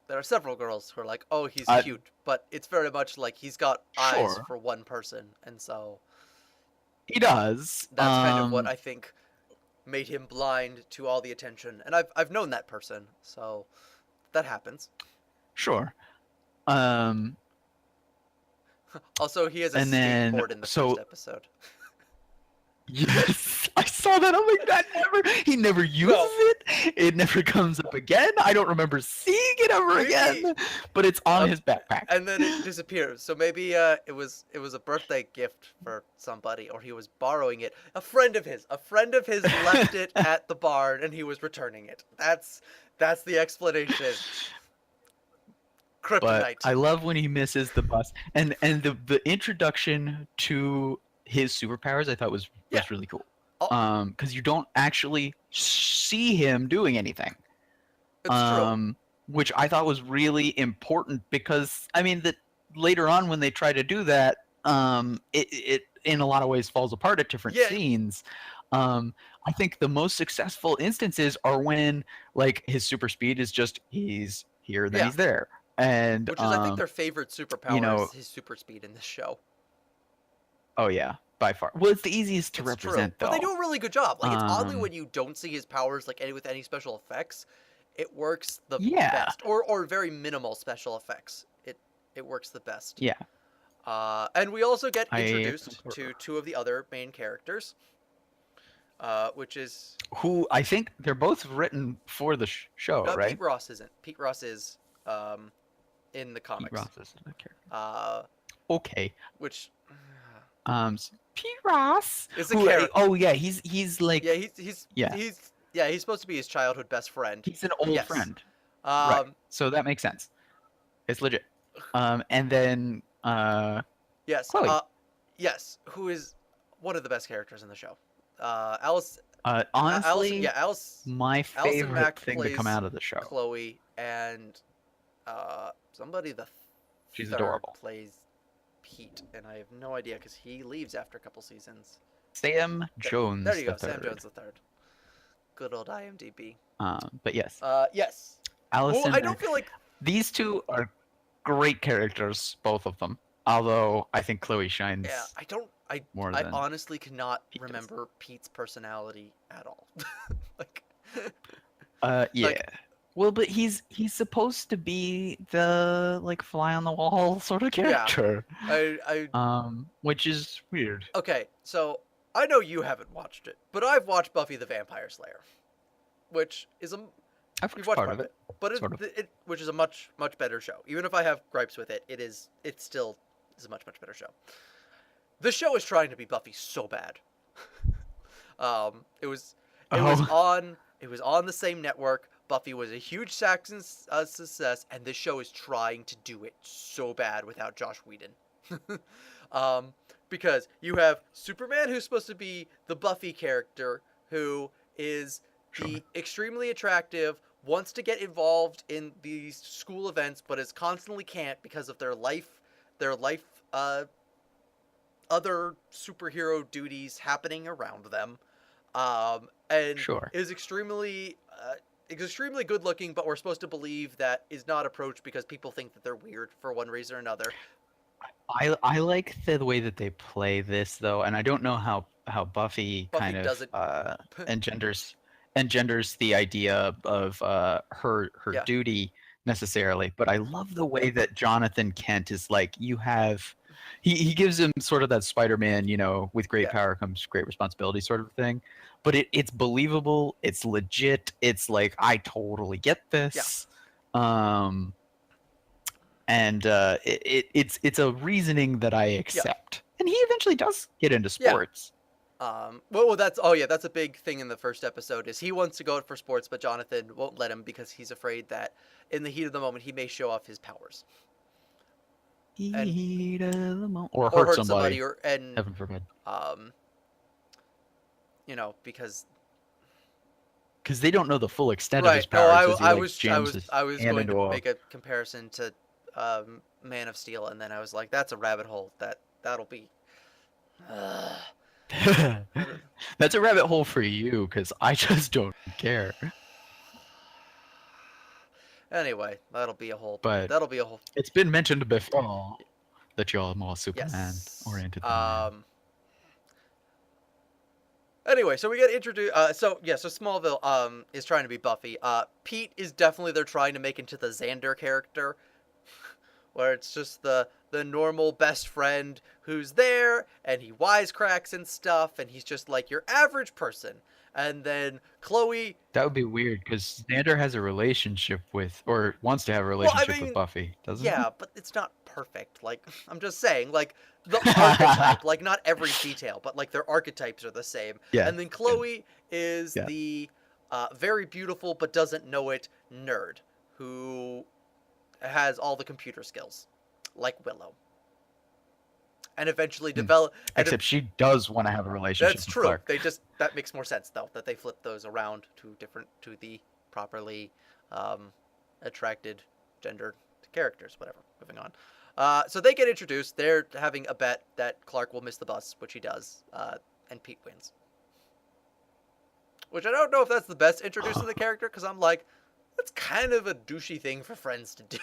there are several girls who are like, oh, he's cute, but it's very much like he's got eyes for one person, and so he does. That's kind of what I think made him blind to all the attention, and I've known that person, so that happens. Sure. Also, he has a skateboard in the first episode. Yes, I saw that. I'm like, he never uses it. It never comes up again. I don't remember seeing it ever again. But it's on his backpack, and then it disappears. So maybe it was a birthday gift for somebody, or he was borrowing it. A friend of his left it at the barn, and he was returning it. That's the explanation. Kryptonite. But I love when he misses the bus, and the introduction to his superpowers I thought was really cool. Because you don't actually see him doing anything. It's true. Which I thought was really important, because I mean that later on when they try to do that, it in a lot of ways falls apart at different scenes. I I think the most successful instances are when like his super speed is just he's here, then Yeah, he's there. And which is I think their favorite you superpower is know, his super speed in this show. oh yeah, by far. Well, it's the easiest to It's true, represent but they though. do a really good job. Like it's oddly Um when you don't see his powers like any with any special effects, it works the yeah. best, or very minimal special effects. It works the best. Yeah. And we also get I introduced concur. to two of the other main characters, which is Who I think they're both written for the show, Pete right? Ross isn't. Pete Ross is um, in the Pete comics, Ross is the character. uh, Okay. which Pete Ross, is a who character. oh yeah, he's Yeah, like yeah, he's supposed to be his childhood best friend. he's an old Yes. friend. Right. Um, So that makes sense. It's legit. And then yes. Chloe. Yes. Who is one of the best characters in the show? Alice. Allison. Honestly, Yeah, Alice. my Allison favorite Mack thing to come plays out of the show. Chloe, and somebody the She's third adorable. plays Pete, and I have no idea because he leaves after a couple seasons. Sam Jones. There you go, the Sam third. Jones the third. Good old IMDb. But yes, Yes. Allison. Well, I don't feel like these two are great characters, both of them. Although I think Chloe shines. yeah, more I than honestly cannot Pete does. remember Pete's personality at all. like yeah. like- Well, but he's supposed to be the like fly on the wall sort of Yeah. character. I Which is weird. okay, so I know you haven't watched it, but I've watched Buffy the Vampire Slayer, which is a I've you've watched watched part of it. but sort of. it which is a much better show. Even if I have gripes with it, it still is a much better show. The show is trying to be Buffy so bad. It was on the same network. Buffy was a huge Saxon success, and this show is trying to do it so bad without Josh Whedon. Because you have Superman, who's supposed to be the Buffy character, who is the extremely attractive, wants to get involved in these school events, but is constantly can't because of their life other superhero duties happening around them, and is extremely good looking, but we're supposed to believe that is not approached because people think that they're weird for one reason or another. I like the way that they play this though, and I don't know how Buffy kind of doesn't engenders the idea of her Yeah. duty necessarily, but I love the way that Jonathan Kent is like you have he gives him sort of that Spider-Man, with great power comes great responsibility sort of thing. But it's believable, it's legit, it's like I totally get this. And it's a reasoning that I accept. And he eventually does get into sports. Well, that's a big thing in the first episode is he wants to go out for sports, but Jonathan won't let him because he's afraid that in the heat of the moment he may show off his powers. Heat of the moment. Or hurt somebody. Heaven forbid. Because they don't know the full extent of his powers. I was going to make a comparison to Man of Steel, and then I was like, that's a rabbit hole. That'll be. That's a rabbit hole for you, because I just don't care. Anyway, that'll be a whole. It's been mentioned before that you're more Superman oriented than I am. Anyway, so we get introduced. So Smallville is trying to be Buffy. Pete is definitely they're trying to make into the Xander character, where it's just the normal best friend who's there and he wisecracks and stuff, and he's just like your average person. And then Chloe. That would be weird because Xander has a relationship with, or wants to have a relationship with Buffy, doesn't he? Yeah, but it's not perfect. Like, I'm just saying, like, the archetype, like, not every detail, but, like, their archetypes are the same. Yeah. And then Chloe is the very beautiful but doesn't know it nerd who has all the computer skills, like Willow. And eventually develop. Except she does want to have a relationship. That's true. Clark. That makes more sense though. That they flip those around to the properly attracted gendered characters. Whatever. Moving on. So they get introduced. They're having a bet that Clark will miss the bus, which he does, and Pete wins. Which I don't know if that's the best introduction to the character, because I'm like, that's kind of a douchey thing for friends to do.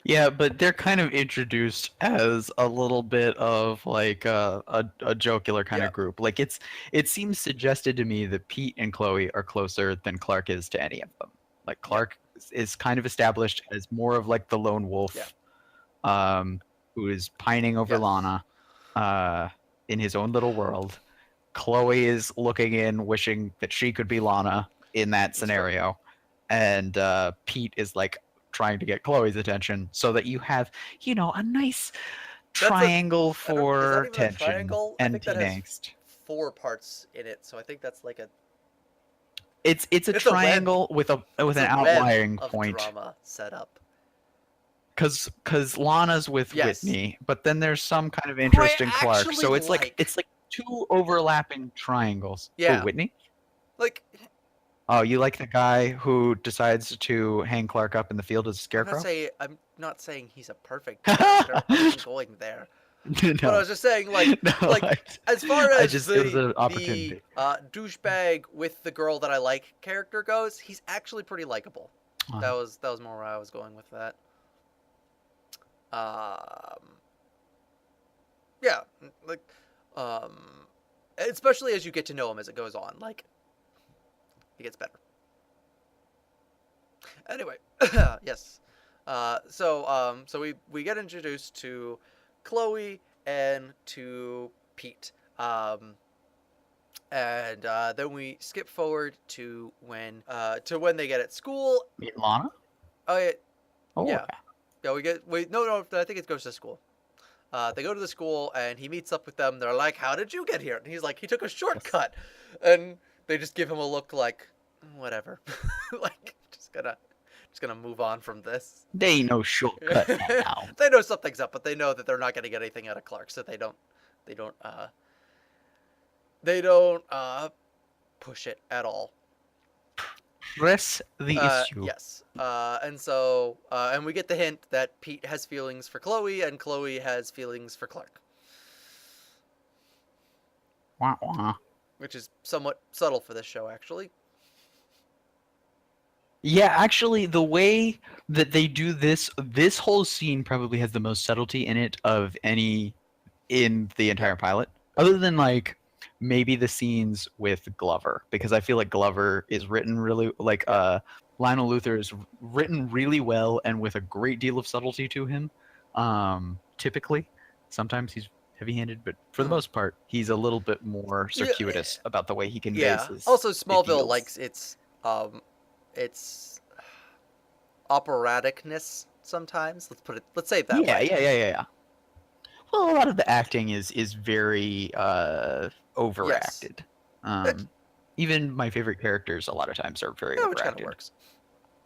Yeah, but they're kind of introduced as a little bit of like a jocular kind Yeah. of group. Like it seems suggested to me that Pete and Chloe are closer than Clark is to any of them. Like Yeah. Clark is kind of established as more of like the lone Yeah. wolf, who is pining over Yes. Lana, in his own little world. Chloe is looking in, wishing that she could be Lana in that That's true. scenario, and Pete is like trying to get Chloe's attention so that you have, a nice That's a. triangle I don't. Is that for even a tension triangle? I and think that teen has angst. 4 parts in it, so I think that's like a. It's a It's a web. triangle with It's an a web outlying of point, drama set up. because Lana's with Yes. Whitney, but then there's some kind of Who I interest in Clark. actually So it's like like. 2 overlapping triangles. Who, Yeah. Whitney? Like, Oh, you like the guy who decides to hang Clark up in the field as a scarecrow? I'm not saying he's a perfect character. I wasn't going there. But I No, was just saying, no. as far I as just it was an the opportunity. douchebag with the girl that I like character goes, he's actually pretty likable. Uh, That was more where I was going with that. Um, yeah, like, um, especially as you get to know him as it goes on, like, he gets better. Anyway, yes. So we get introduced to Chloe and to Pete. And then we skip forward to when they get at school. meet Lana. Oh yeah, Oh yeah, yeah. No, I think it goes to school. They go to the school and he meets up with them. They're like, "How did you get here?" And he's like, "He took a yes. shortcut," and they just give him a look like, "Whatever," like just gonna move on from this. They ain't no shortcut now. They know something's up, but they know that they're not gonna get anything out of Clark, so they don't they don't push it at all. Press the issue. Yes. And we get the hint that Pete has feelings for Chloe and Chloe has feelings for Clark, Wah, wah. which is somewhat subtle for this show, actually. Yeah, actually, the way that they do this whole scene probably has the most subtlety in it of any in the entire pilot, other than like maybe the scenes with Glover, because I feel like Glover is written really like Lionel Luthor is written really well and with a great deal of subtlety to him. Typically, sometimes he's heavy-handed, but for the most part, he's a little bit more circuitous about the way he conveys Yeah. his Also, Smallville ideals. likes its operaticness sometimes. Let's say it that way. Yeah. Well, a lot of the acting is very overacted. Yes. Even my favorite characters a lot of times are very Yeah, which kind of overacted. works.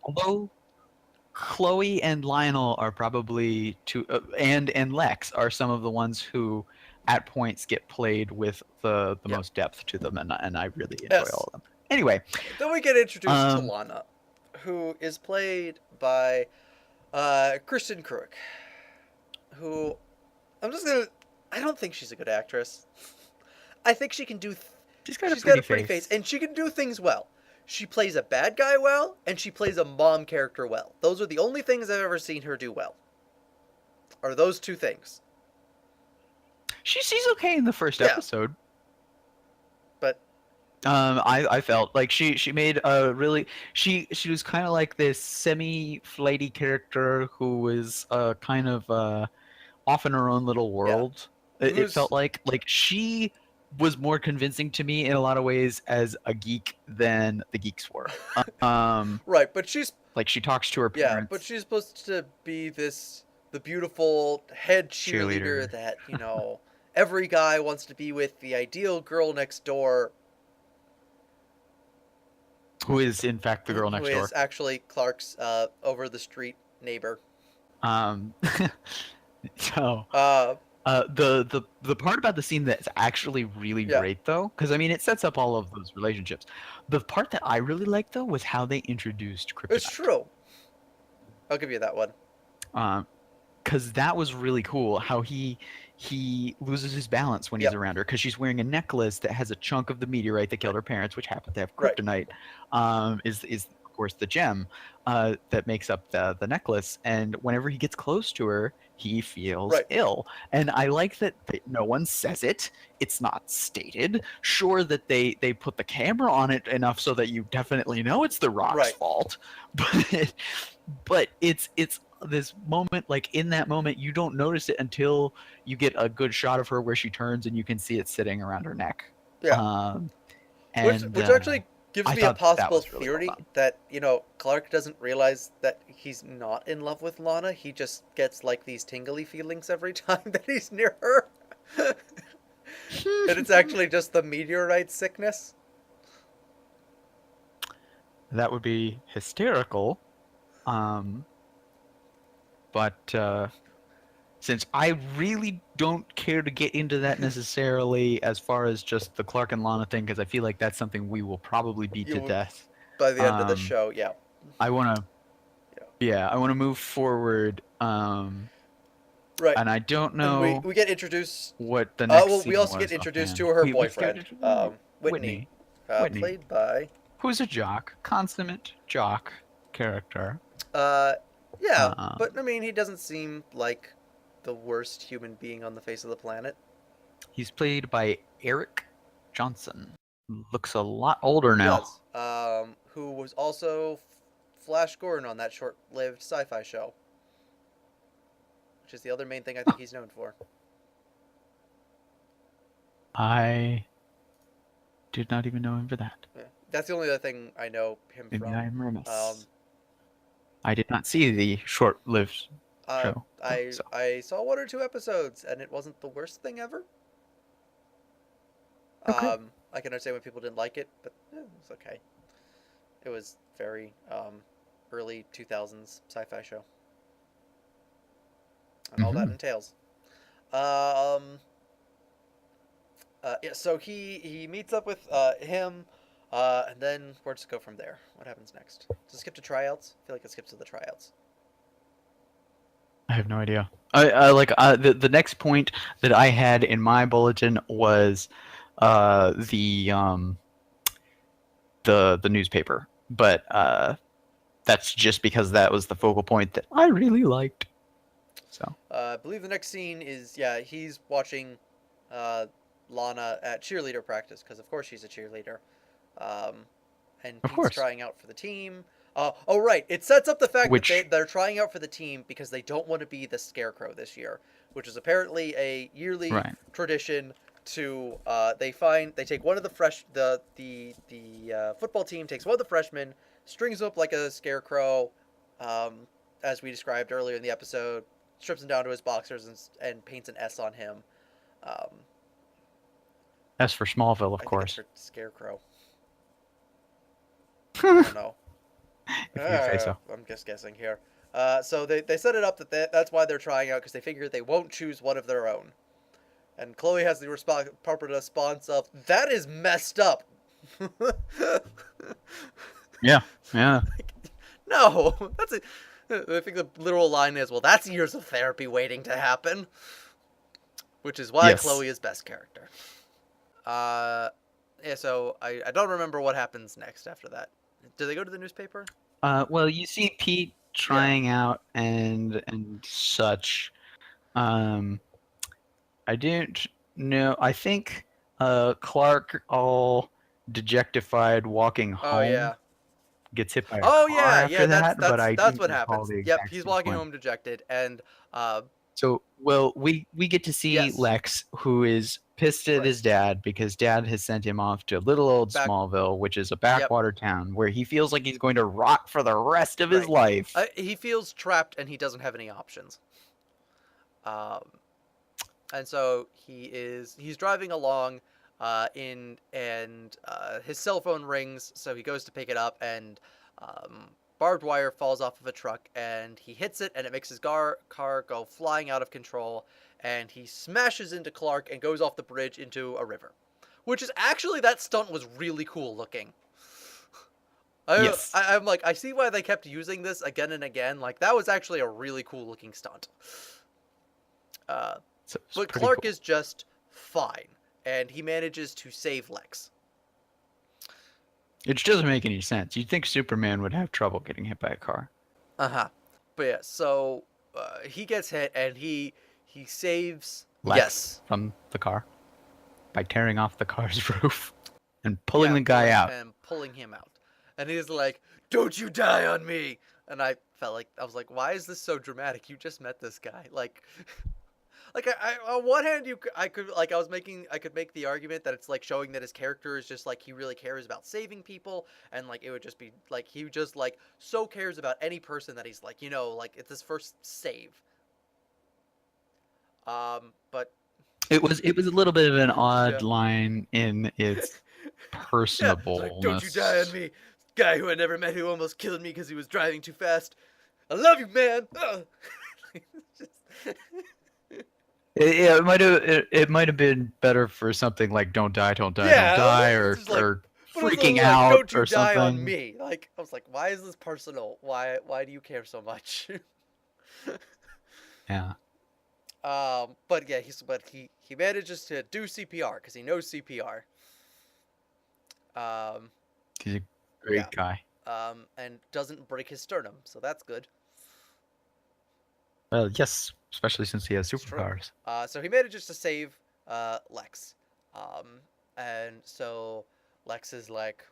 Although Chloe and Lionel are probably and Lex are some of the ones who at points get played with the most depth to them, and I really enjoy all of them. Anyway, then we get introduced to Lana, who is played by Kristen Krug, who I don't think she's a good actress. I think she can do. She's got a pretty face, and she can do things well. She plays a bad guy well, and she plays a mom character well. Those are the only things I've ever seen her do well. Are those 2 things? She's okay in the first episode. But I felt like she made a really she was kind of like this semi-flighty character who was kind of off in her own little world. It felt like she was more convincing to me in a lot of ways as a geek than the geeks were. Right, but she's like she talks to her parents. Yeah, but she's supposed to be the beautiful head cheerleader that, every guy wants to be with, the ideal girl next door. Who is in fact the girl next door. Who is actually Clark's over the street neighbor. So the part about the scene that's actually really great though, because I mean it sets up all of those relationships. The part that I really liked though was how they introduced Kryptonite. It's true. I'll give you that one. because that was really cool. How he loses his balance when he's Yep. around her because she's wearing a necklace that has a chunk of the meteorite that killed Right. her parents, which happen to have Right. kryptonite. Is of course the gem that makes up the necklace. And whenever he gets close to her, he feels Right. ill. And I like that no one says it. It's not stated. Sure that they put the camera on it enough so that you definitely know it's the Rock's Right. fault, but it's this moment, like in that moment you don't notice it until you get a good shot of her where she turns and you can see it sitting around her neck. Yeah. um Which and which actually gives I me a thought that possible was really well theory done. that, Clark doesn't realize that he's not in love with Lana. He just gets like these tingly feelings every time that he's near her. And it's actually just the meteorite sickness. That would be hysterical. um but since I really don't care to get into that necessarily as far as just the Clark and Lana thing, because I feel like that's something we will probably beat You to will, death. by the end of the um show, yeah. I want to Yeah. Yeah, I want to move forward. Right. And I don't And we know we get introduced. what the next Well, we scene also get was introduced to offhand. her We got boyfriend, Whitney, Whitney. Whitney, played by. who's a jock, consummate jock character. Uh, yeah, Um, but I mean, he doesn't seem like the worst human being on the face of the planet. he's played by Eric Johnson. Looks a lot older He now. does. Who was also Flash Gordon on that short-lived sci-fi show, which is the other main thing I think he's known for. I did not even know him for that. Yeah. That's the only other thing I know him Maybe I from. am Um, remiss. I did not see the short-lived uh, show, though, I so I saw 1 or 2 episodes, and it wasn't the worst thing ever. okay. I can understand when people didn't like it, but it was okay. It was very early 2000s sci-fi show, and all that Hmm. entails. Um, yeah, so he meets up with him, and then where does it go from there? What happens next? Does it skip to tryouts? I feel like it skips to the tryouts. I have no idea. I like the next point that I had in my bulletin was the newspaper, but that's just because that was the focal point that I really liked. So I believe the next scene is, yeah, he's watching uh, Lana at cheerleader practice because of course she's a cheerleader, um, and of Pete's course, trying out for the team. Oh right, it sets up the fact that which they're trying out for the team because they don't want to be the Scarecrow this year, which is apparently a yearly right. tradition. To they take one of the football team takes one of the freshmen, strings him up like a scarecrow, um, as we described earlier in the episode, strips him down to his boxers and paints an S on him. Um, As for Smallville, of I think it's course. for Scarecrow. I don't If know. you say so. I'm just guessing here. So they set it up that's why they're trying out because they figure they won't choose one of their own. And Chloe has the proper response of, "That is messed up." Yeah, yeah. No, that's it. I think the literal line is, "Well, that's years of therapy waiting to happen," which is why Yes. Chloe is best character. Yeah. So I don't remember what happens next after that. Do they go to the newspaper? Well, you see Pete Yeah. trying out and such. Um, I didn't know. I think Clark, all dejectified, walking Oh home, yeah. gets hit by a Oh car yeah. after Yeah. That's that, but that's I that's didn't what recall happens. the Yep. exact He's walking sequence. home dejected, and So, well, we get to see yes, Lex, who is pissed at right, his dad because dad has sent him off to little old back. Smallville, which is a Yep. backwater town where he feels like he's going to rot for the rest of his Right. life. He feels trapped and he doesn't have any options. Um, and so he's driving along, his cell phone rings. So he goes to pick it up, and barbed wire falls off of a truck, and he hits it, and it makes his car go flying out of control, and he smashes into Clark and goes off the bridge into a river, which is actually, that stunt was really cool looking. Yes. I'm like, I see why they kept using this again and again. Like, that was actually a really cool looking stunt. Uh, So it's but pretty Clark cool. is just fine, and he manages to save Lex. It doesn't make any sense. You'd think Superman would have trouble getting hit by a car. Uh huh. But yeah, so he gets hit, and he saves. Lex Yes. from the car by tearing off the car's roof and pulling Yeah, the guy out. pulling him out, and he's like, "Don't you die on me!" And I felt like I was like, "Why is this so dramatic? You just met this guy." Like on one hand, I could like I could make the argument that it's like showing that his character is just like he really cares about saving people, and like it would just be like he just like so cares about any person that he's like like it's his first save. But It was a little bit of an yeah. odd line in its Yeah, it's like, "Don't you die on personableness. me, guy who I never met who almost killed me because he was driving too fast. I love you, man." Just- Yeah, it might have been better for something like "Don't die, don't die, don't yeah, die," it's just like, or but it was also freaking like, out "Don't you or die on something. me." Like I was like, why is this personal? Why do you care so much? Yeah, But yeah, he manages to do CPR because he knows CPR. Um, he's a yeah. great guy. And doesn't break his sternum, so that's good. Well, yes, especially since he has It's true. superpowers. So he manages to save Lex. Um, and so Lex is like,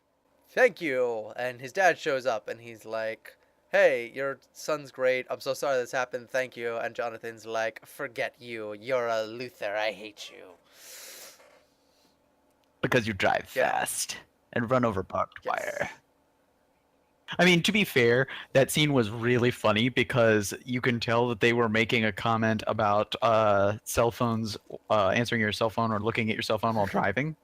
"Thank you." And his dad shows up and he's like, "Hey, your son's great. I'm so sorry this happened. Thank you." And Jonathan's like, "Forget you. You're a Luther. I hate you." Because you drive Yeah. fast and run over barbed Yes. wire. I mean, to be fair, that scene was really funny because you can tell that they were making a comment about cell phones, answering your cell phone or looking at your cell phone while driving,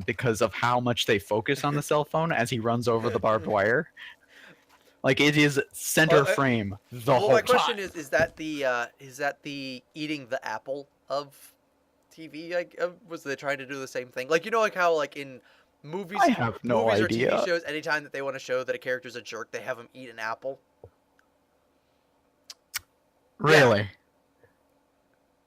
because of how much they focus on the cell phone as he runs over the barbed wire. Like it is center Uh, frame the well, whole my question time. is that the eating the apple of TV? Was they trying to do the same thing? Like like how like in I movies, have no movies or TV idea. shows, anytime that they want to show that a character's a jerk, they have him eat an apple. Yeah, Really, that's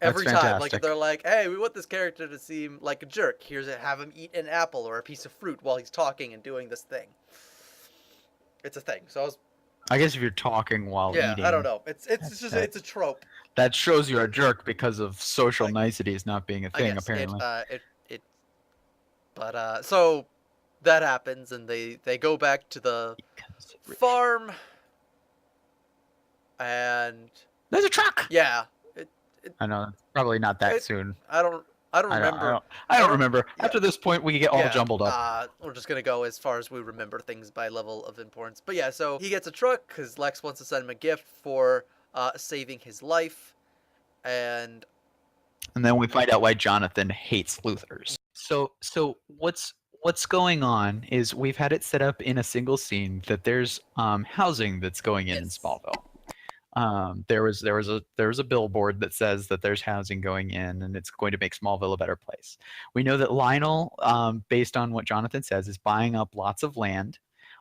every time. Like fantastic. they're like, "Hey, we want this character to seem like a jerk. Have him eat an apple or a piece of fruit while he's talking and doing this thing." It's a thing. So I was, I guess if you're talking while yeah, I don't eating, know. It's just that it's a trope. that shows you're a jerk because of social Like niceties not being a I thing, guess apparently. it. But so that happens, and they go back to the farm, and There's a truck. yeah, it, it, I know it's probably not that it soon. I don't I don't I don't. I remember. don't. I I don't don't. remember. Yeah, After this point, we get all yeah. jumbled up. We're just gonna go as far as we remember things by level of importance. But yeah, so he gets a truck because Lex wants to send him a gift for saving his life, and And then we find out why Jonathan hates Luthers. So what's going on is we've had it set up in a single scene that there's housing that's going in yes, Smallville. There was a billboard that says that there's housing going in and it's going to make Smallville a better place. We know that Lionel, based on what Jonathan says, is buying up lots of land.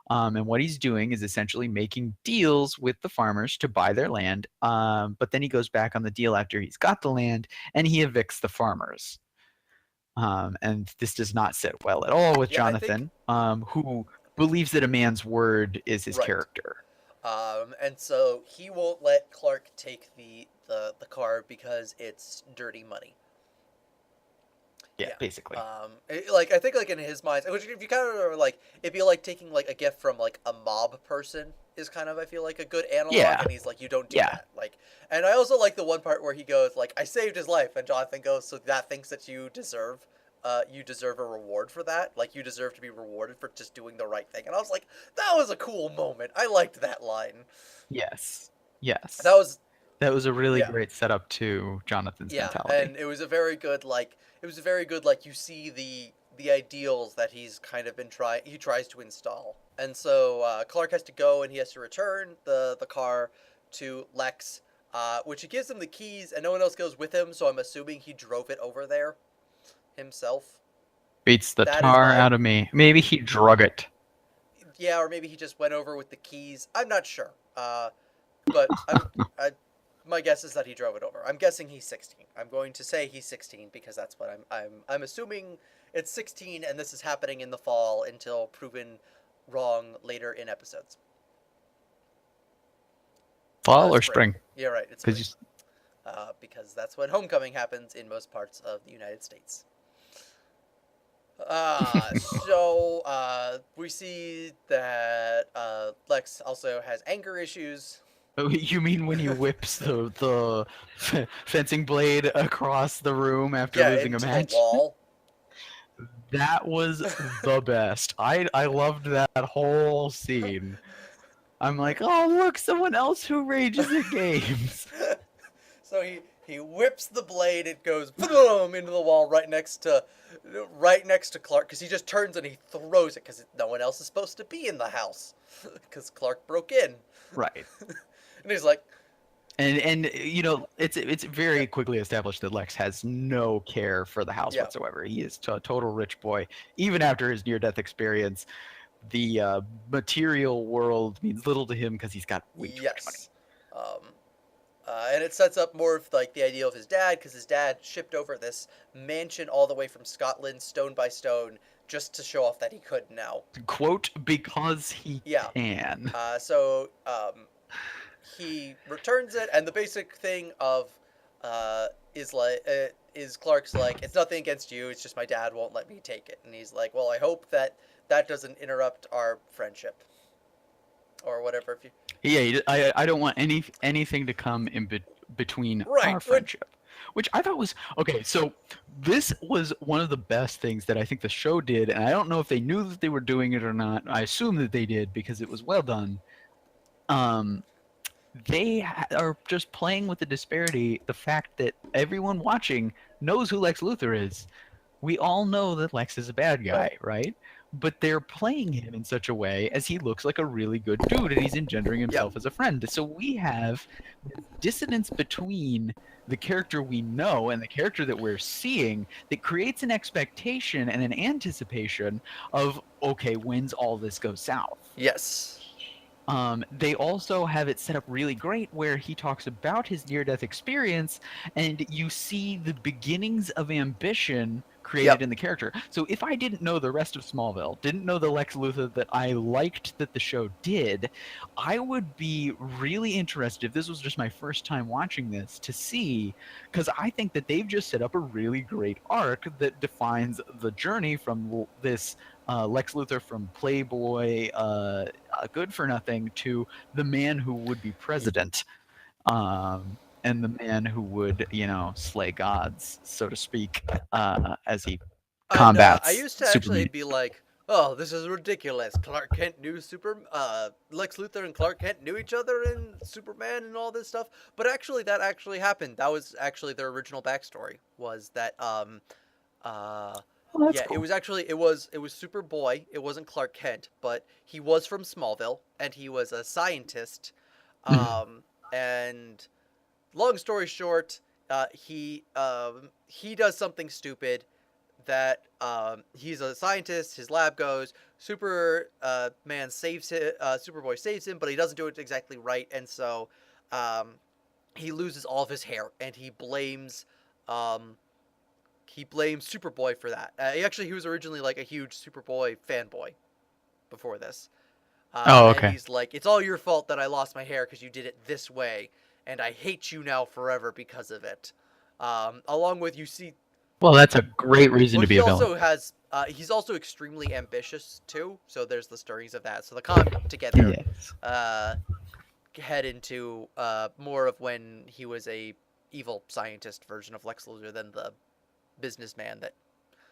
And what he's doing is essentially making deals with the farmers to buy their land. But then he goes back on the deal after he's got the land and he evicts the farmers. And this does not sit well at all with yeah, I think Jonathan, who believes that a man's word is his right. character. And so he won't let Clark take the car because it's dirty money. Yeah, basically. Like I think like in his mind, which if you kind of like, it'd be like taking like a gift from like a mob person is kind of I feel like a good analog. Yeah. And he's like, you don't do Yeah. that. Like, and I also like the one part where he goes like, I saved his life, and Jonathan goes, so that thinks that you deserve a reward for that. Like you deserve to be rewarded for just doing the right thing. And I was like, that was a cool moment. I liked that line. Yes. Yes. That was a really yeah. great setup to Jonathan's Yeah, mentality. and it was a very good like you see the ideals that he's kind of he tries to install. And so Clark has to go and he has to return the car to Lex, which he gives him the keys and no one else goes with him, so I'm assuming he drove it over there himself. Beats the That is tar my out of me. Maybe he drug it. yeah, or maybe he just went over with the keys. I'm not sure. But I My guess is that he drove it over. I'm guessing he's 16. I'm going to say he's 16 because that's what I'm assuming it's 16 and this is happening in the fall until proven wrong later in episodes. Fall or Spring. spring? Yeah, right. It's spring. Because that's when homecoming happens in most parts of the United States. We see that Lex also has anger issues. Oh, you mean when he whips the fencing blade across the room after losing a into the match? wall. That was the best. I loved that whole scene. I'm like, oh look, someone else who rages at games. So he whips the blade. It goes boom into the wall right next to Clark because he just turns and he throws it because no one else is supposed to be in the house because Clark broke in. Right. And he's like, and you know, it's very quickly established that Lex has no care for the house whatsoever. He is a total rich boy. Even after his near-death experience, the material world means little to him because he's got way too much money. And it sets up more of like the idea of his dad because his dad shipped over this mansion all the way from Scotland, stone by stone, just to show off that he could now. Quote, because he can. He returns it, and the basic thing of is Clark's like, it's nothing against you, it's just my dad won't let me take it. And he's like, well, I hope that doesn't interrupt our friendship. Or whatever. If you... Yeah, I don't want anything to come in between our friendship. Which I thought was okay. So this was one of the best things that I think the show did, and I don't know if they knew that they were doing it or not. I assume that they did because it was well done. They are just playing with the disparity, the fact that everyone watching knows who Lex Luthor is. We all know that Lex is a bad guy, right? But they're playing him in such a way as he looks like a really good dude and he's engendering himself as a friend. So we have this dissonance between the character we know and the character that we're seeing that creates an expectation and an anticipation of, okay, when's all this go south? Yes. They also have it set up really great where he talks about his near-death experience and you see the beginnings of ambition created in the character. So if I didn't know the rest of Smallville, didn't know the Lex Luthor that I liked that the show did, I would be really interested, if this was just my first time watching this, to see, because I think that they've just set up a really great arc that defines the journey from this Lex Luthor from Playboy, good for nothing, to the man who would be president. And the man who would, slay gods, so to speak, as he combats I used to Superman. actually be like, oh, this is ridiculous. Clark Kent knew Lex Luthor and Clark Kent knew each other in Superman and all this stuff. But actually, that actually happened. That was actually their original backstory. Was that cool. It was actually it was Superboy. It wasn't Clark Kent, but he was from Smallville and he was a scientist. And long story short, he does something stupid that he's a scientist. His lab goes. Superboy saves him, but he doesn't do it exactly right, and so he loses all of his hair, and he blames Superboy for that. He was originally like a huge Superboy fanboy before this. Okay. And he's like, it's all your fault that I lost my hair because you did it this way, and I hate you now forever because of it. Along with well, that's a great reason to be a villain. He's also extremely ambitious too, so there's the stirrings of that. So the comic together head into more of when he was a evil scientist version of Lex Luthor than the businessman that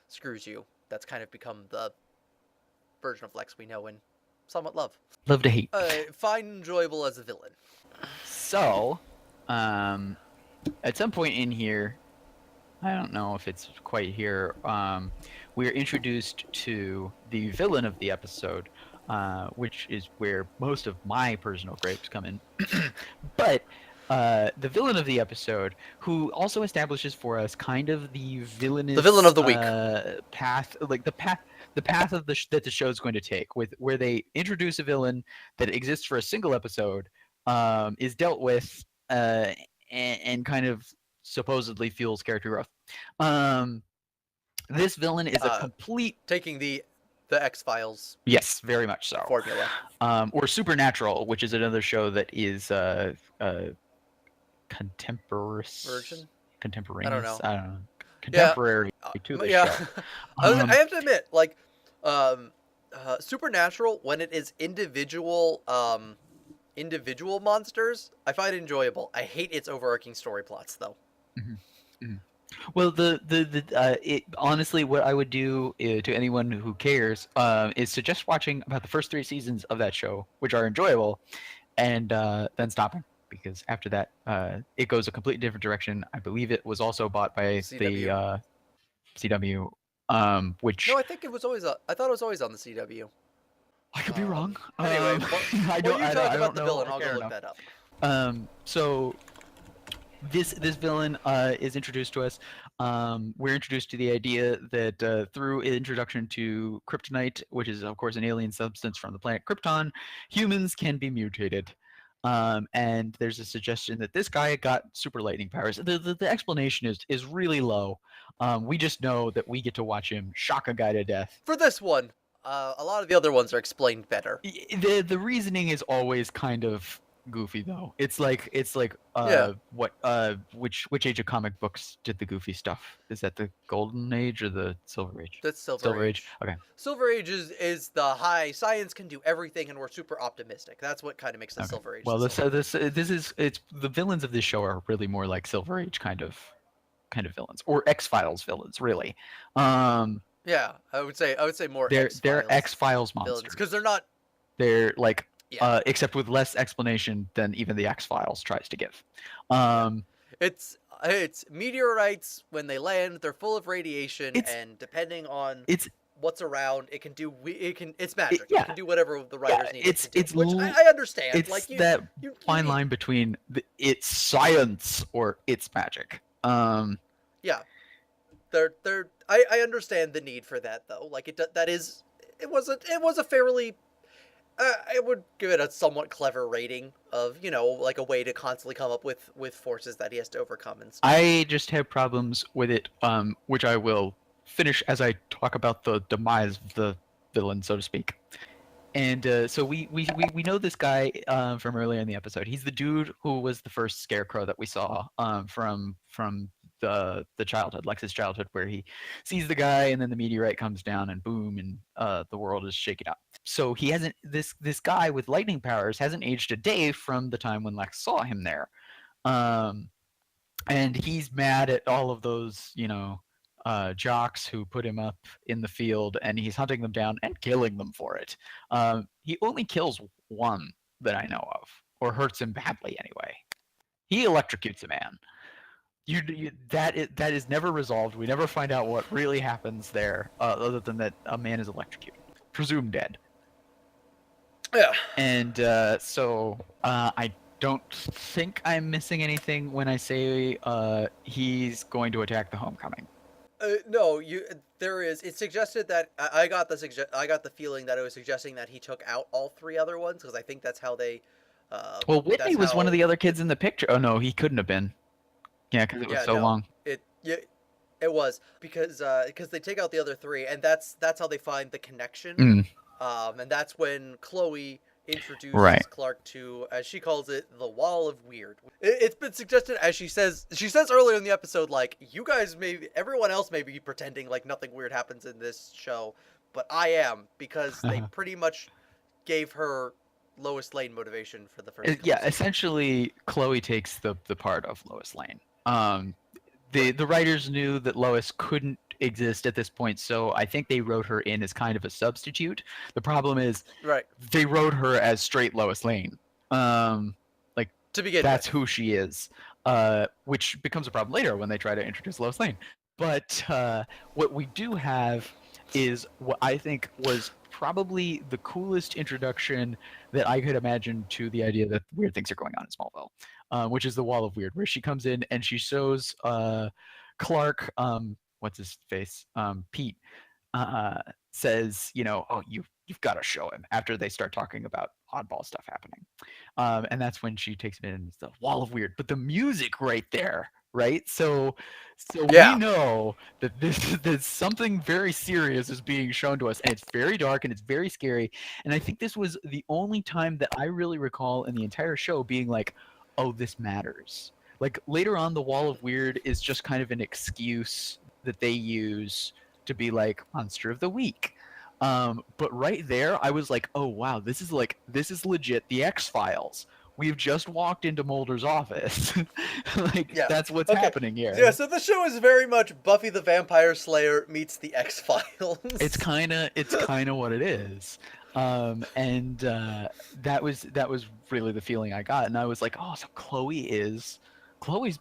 screws you. That's kind of become the version of Lex we know and somewhat love. Love to hate. Fine, enjoyable as a villain. So, at some point in here, I don't know if it's quite here, we're introduced to the villain of the episode, which is where most of my personal gripes come in. But the villain of the episode, who also establishes for us kind of the villain of the week path, like the path that the show is going to take, where they introduce a villain that exists for a single episode, is dealt with, and kind of supposedly fuels character growth. Um, this villain is a complete Taking the X-Files yes, very much so. formula. Or Supernatural, which is another show that is contemporaneous. I don't know. I don't know. Yeah, Contemporary to this yeah. show. I have to admit, like, um, Supernatural, when it is individual monsters, I find it enjoyable. I hate its overarching story plots, though. Mhm, mhm. Well, it honestly, what I would do to anyone who cares is suggest watching about the first 3 seasons of that show, which are enjoyable, and then stopping because after that, it goes a completely different direction. I believe it was also bought by CW. the CW, which No, I think it was always. I thought it was always on the CW. I could be wrong. Anyway, I while don't. you talk I about don't the know. villain, Or I'll go care look enough. that up. So this villain is introduced to us. We're introduced to the idea that through introduction to kryptonite, which is of course an alien substance from the planet Krypton, humans can be mutated. And there's a suggestion that this guy got super lightning powers. The explanation is really low. We just know that we get to watch him shock a guy to death. For this one, a lot of the other ones are explained better. The reasoning is always kind of goofy though. It's like Yeah. which age of comic books did the goofy stuff? Is that the golden age or the silver age? That's Silver Age. Okay. Silver Age is the high science can do everything and we're super optimistic. That's what kind of makes the Okay. Silver Age. Well, the Silver this is it's the villains of this show are really more like silver age kind of villains or X-Files villains really. Yeah, I would say more They're X-Files villains monsters because they're not. They're like Yeah. except with less explanation than even the X-Files tries to give. It's meteorites when they land. They're full of radiation, It's- and depending on It's what's around, it can do. It's magic. yeah. It can do whatever the writers need it's it to do. it's Which l- I understand. it's Like that you fine need- line between it's science or it's magic. Yeah, I understand the need for that though. Like it was a fairly. I would give it a somewhat clever rating of like a way to constantly come up with forces that he has to overcome and stuff. I just have problems with it, which I will finish as I talk about the demise of the villain, so to speak. And so we know this guy from earlier in the episode. He's the dude who was the first scarecrow that we saw from the childhood, Lex's childhood, where he sees the guy and then the meteorite comes down and boom, and the world is shaken up. So he hasn't this guy with lightning powers hasn't aged a day from the time when Lex saw him there. And he's mad at all of those, jocks who put him up in the field, and he's hunting them down and killing them for it. He only kills one that I know of, or hurts him badly anyway. He electrocutes a man. That is never resolved. We never find out what really happens there, other than that a man is electrocuted, presumed dead. Yeah. And so I don't think I'm missing anything when I say he's going to attack the homecoming. No, there is. It suggested that I got the feeling that it was suggesting that he took out all three other ones because I think that's how they. Well, Whitney was one of the other kids in the picture. Oh no, he couldn't have been. Yeah, because it was so long. It was because they take out the other three, and that's how they find the connection. And that's when Chloe introduces Clark to, as she calls it, the Wall of Weird. It's been suggested, as she says earlier in the episode, like, you guys everyone else may be pretending like nothing weird happens in this show, but I am, because they pretty much gave her Lois Lane motivation for the first. Yeah, essentially, Chloe takes the part of Lois Lane. The writers knew that Lois couldn't exist at this point, so I think they wrote her in as kind of a substitute. The problem is, they wrote her as straight Lois Lane. Like, to begin that's with. who she is, which becomes a problem later when they try to introduce Lois Lane. But what we do have is what I think was probably the coolest introduction that I could imagine to the idea that weird things are going on in Smallville, which is the Wall of Weird, where she comes in and she shows Clark, what's his face, Pete, says, oh, you've got to show him after they start talking about oddball stuff happening. And that's when she takes him in, and it's the wall of weird. But the music right there, right? So we Yeah. know that that something very serious is being shown to us, and it's very dark and it's very scary. And I think this was the only time that I really recall in the entire show being like, oh, this matters. Like later on, the wall of weird is just kind of an excuse that they use to be like monster of the week. But right there, I was like, oh wow, this is legit the X-Files. We've just walked into Mulder's office. Like Yeah. that's what's Okay. happening here. Yeah, so the show is very much Buffy the Vampire Slayer meets the X-Files. It's kind of what it is. And that was really the feeling I got, and I was like, oh, so Chloe's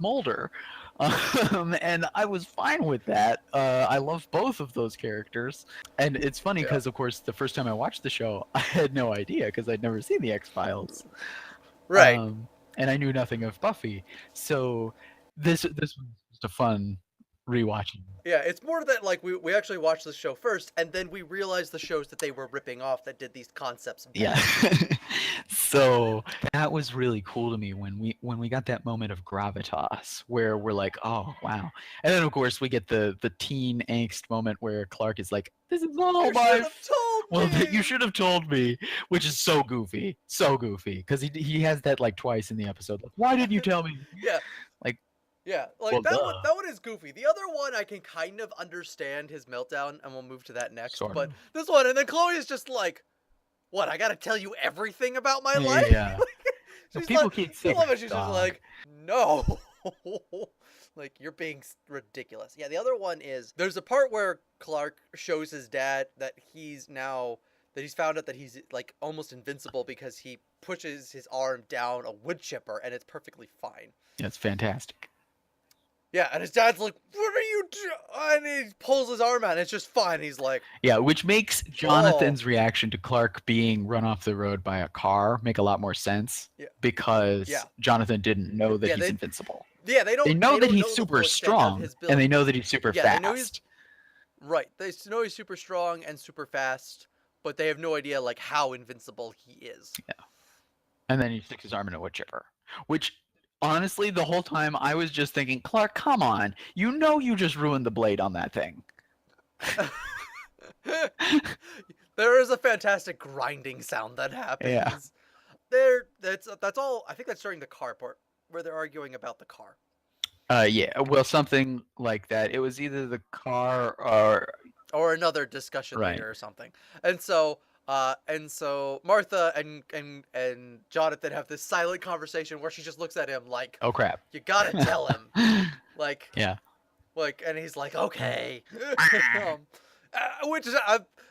Mulder. And I was fine with that. I love both of those characters, and it's funny Yeah. because, of course, the first time I watched the show, I had no idea because I'd never seen the X-Files, Right. and I knew nothing of Buffy. So this was just a fun rewatching. Yeah, it's more that like we actually watched the show first, and then we realized the shows that they were ripping off that did these concepts better. Yeah. So that was really cool to me when we got that moment of gravitas where we're like, oh wow. And then of course we get the teen angst moment where Clark is like, this is all You my should have told well, me. you should have told me, which is so goofy, because he has that like twice in the episode. Like, why didn't you tell me? Yeah. Like, Yeah, like well, that one is goofy. The other one I can kind of understand his meltdown, and we'll move to that next. Sort but of. this one, and then Chloe is just like, "What? I gotta tell you everything about my life?" Yeah. So She's people like, keep I saying love it. She's just dog. like, "No." Like, you're being ridiculous. Yeah, the other one is there's a part where Clark shows his dad that he's found out that he's like almost invincible because he pushes his arm down a wood chipper and it's perfectly fine. That's fantastic. Yeah, and his dad's like, "What are you doing?" And he pulls his arm out, and it's just fine. He's like, Yeah, which makes Jonathan's reaction to Clark being run off the road by a car make a lot more sense Yeah. because Yeah. Jonathan didn't know that Yeah, he's invincible. yeah, they They know that don't he's the super full extent of strong, his and they ability. know that he's super Yeah, they know fast. Right. They know he's super strong and super fast, but they have no idea like how invincible he is. Yeah. And then he sticks his arm in a wood chipper, which honestly, the whole time I was just thinking, Clark, come on. You know you just ruined the blade on that thing. There is a fantastic grinding sound that happens. Yeah. That's all. I think that's during the car part where they're arguing about the car. Yeah, well, something like that. It was either the car or another discussion Right. later or something. And so Martha and Jonathan have this silent conversation where she just looks at him like, oh crap. "You gotta tell him." Like, Yeah. like, and he's like, "Okay." Which is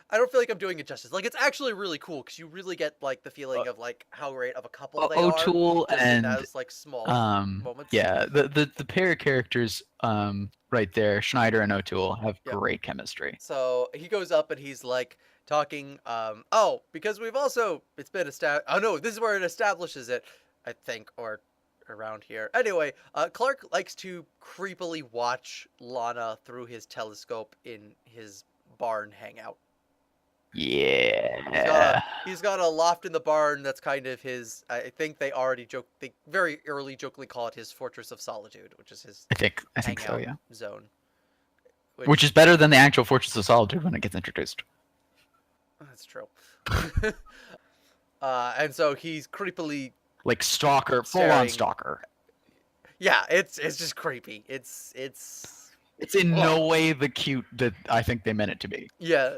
I don't feel like I'm doing it justice. Like, it's actually really cool because you really get like the feeling of like how great of a couple they are. O'Toole just in and those like small moments. yeah, the pair of characters right there, Schneider and O'Toole, have Yeah. great chemistry. So he goes up and he's like talking. Oh, because it's been established. Oh no, this is where it establishes it, I think, or around here. Anyway, Clark likes to creepily watch Lana through his telescope in his barn hangout. Yeah. He's got a loft in the barn that's kind of his. I think they very early jokingly call it his Fortress of Solitude, which is his I think so, hangout yeah. zone. Which is better than the actual Fortress of Solitude when it gets introduced. That's true. And so he's creepily like stalker, full staring. on stalker. Yeah, it's just creepy. It's in no way the cute that I think they meant it to be. Yeah.